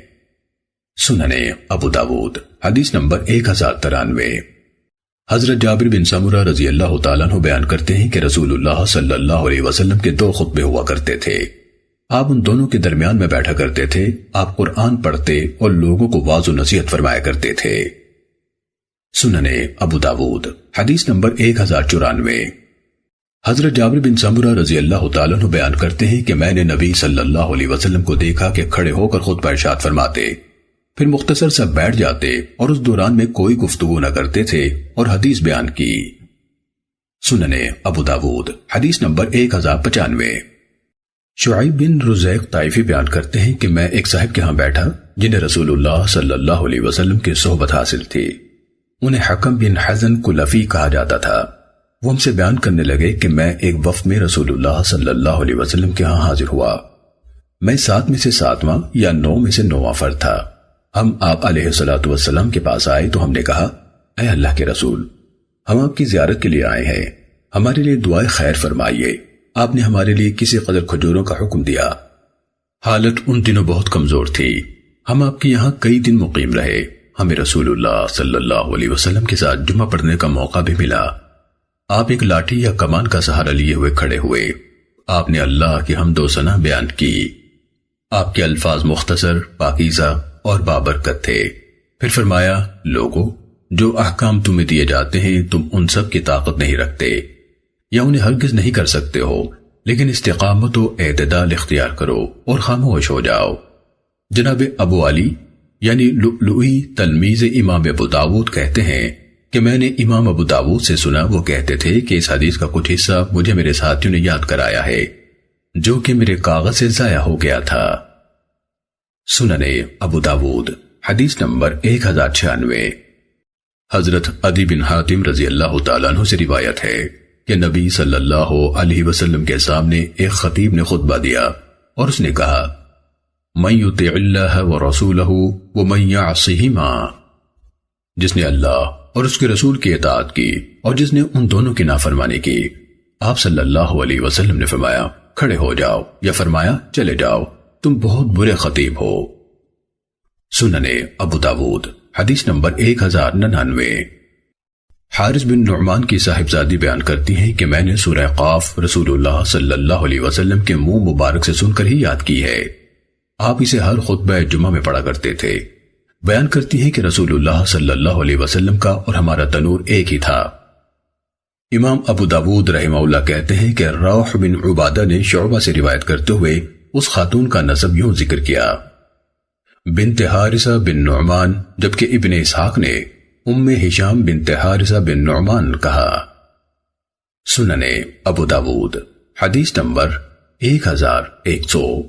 سننے ابو داود حدیث نمبر 1093۔ حضرت جابر بن سمرہ رضی اللہ تعالیٰ عنہ بیان کرتے ہیں کہ رسول اللہ صلی اللہ علیہ وسلم کے 2 خطبے ہوا کرتے تھے، آپ ان دونوں کے درمیان میں بیٹھا کرتے تھے، آپ قرآن پڑھتے اور لوگوں کو واعظ و نصیحت فرمایا کرتے تھے۔ سننے ابو داود حدیث نمبر 1094۔ حضرت جابر بن سمرہ رضی اللہ تعالیٰ عنہ بیان کرتے ہیں کہ میں نے نبی صلی اللہ علیہ وسلم کو دیکھا کہ کھڑے ہو کر خطبہ ارشاد فرماتے، پھر مختصر سا بیٹھ جاتے اور اس دوران میں کوئی گفتگو نہ کرتے تھے اور حدیث بیان کی۔ سننے ابو داود حدیث نمبر 1095۔ شعیب بن رزیق طائفی بیان کرتے ہیں کہ میں ایک صاحب کے ہاں بیٹھا جنہیں رسول اللہ صلی اللہ علیہ وسلم کی صحبت حاصل تھی، انہیں حکم بن حزن کلفی کہا جاتا تھا۔ وہ ہم سے بیان کرنے لگے کہ میں ایک وفد میں رسول اللہ صلی اللہ علیہ وسلم کے ہاں حاضر ہوا، میں 7 میں سے 7واں یا 9 میں سے 9واں فرد تھا۔ ہم آپ علیہ الصلوۃ والسلام کے پاس آئے تو ہم نے کہا اے اللہ کے رسول، ہم آپ کی زیارت کے لیے آئے ہیں، ہمارے لیے دعائے خیر فرمائیے۔ آپ نے ہمارے لیے کسی قدر کھجوروں کا حکم دیا۔ حالت ان دنوں بہت کمزور تھی، ہم آپ کے یہاں کئی دن مقیم رہے، ہمیں رسول اللہ صلی اللہ علیہ وسلم کے ساتھ جمعہ پڑھنے کا موقع بھی ملا۔ آپ ایک لاٹھی یا کمان کا سہارا لیے ہوئے کھڑے ہوئے، آپ نے اللہ کی حمد و ثنا بیان کی، آپ کے الفاظ مختصر، پاکیزہ اور بابرکت تھے۔ پھر فرمایا لوگو، جو احکام تمہیں دیے جاتے ہیں تم ان سب کی طاقت نہیں رکھتے یا انہیں ہرگز نہیں کر سکتے ہو، لیکن استقامت و اعتدال اختیار کرو اور خاموش ہو جاؤ۔ جناب ابو علی یعنی لؤلؤی تلمیذ امام ابو داود کہتے ہیں کہ میں نے امام ابو داود سے سنا، وہ کہتے تھے کہ اس حدیث کا کچھ حصہ مجھے میرے ساتھیوں نے یاد کرایا ہے جو کہ میرے کاغذ سے ضائع ہو گیا تھا۔ سننے ابو داود حدیث نمبر 1096۔ حضرت عدی بن حاتم رضی اللہ تعالیٰ عنہ سے روایت ہے کہ نبی صلی اللہ علیہ وسلم کے سامنے ایک خطیب نے خطبہ دیا اور اس نے کہا من یطع اللہ ورسولہ ومن یعصہما، جس نے اللہ اور اس کے رسول کی اطاعت کی اور جس نے ان دونوں کی نافرمانی کی۔ آپ صلی اللہ علیہ وسلم نے فرمایا کھڑے ہو جاؤ، یا فرمایا چلے جاؤ، تم بہت برے خطیب ہو۔ سننے ابو داود حدیث نمبر 1099۔ حارث بن نعمان کی صاحبزادی بیان کرتی ہیں کہ میں نے سورہ قاف رسول اللہ صلی اللہ علیہ وسلم کے منہ مبارک سے سن کر ہی یاد کی ہے۔ آپ اسے ہر خطبہ جمعہ میں پڑھا کرتے تھے۔ بیان کرتی ہیں کہ رسول اللہ صلی اللہ علیہ وسلم کا اور ہمارا تنور ایک ہی تھا۔ امام ابو داود رحمہ اللہ کہتے ہیں کہ روح بن عبادہ نے شعبہ سے روایت کرتے ہوئے اس خاتون کا نسب یوں ذکر کیا، بنت حارثہ بن نعمان، جبکہ ابن اسحاق نے ام ہشام بنت حارثہ بن نعمان کہا۔ سننے ابو داود حدیث نمبر 1100۔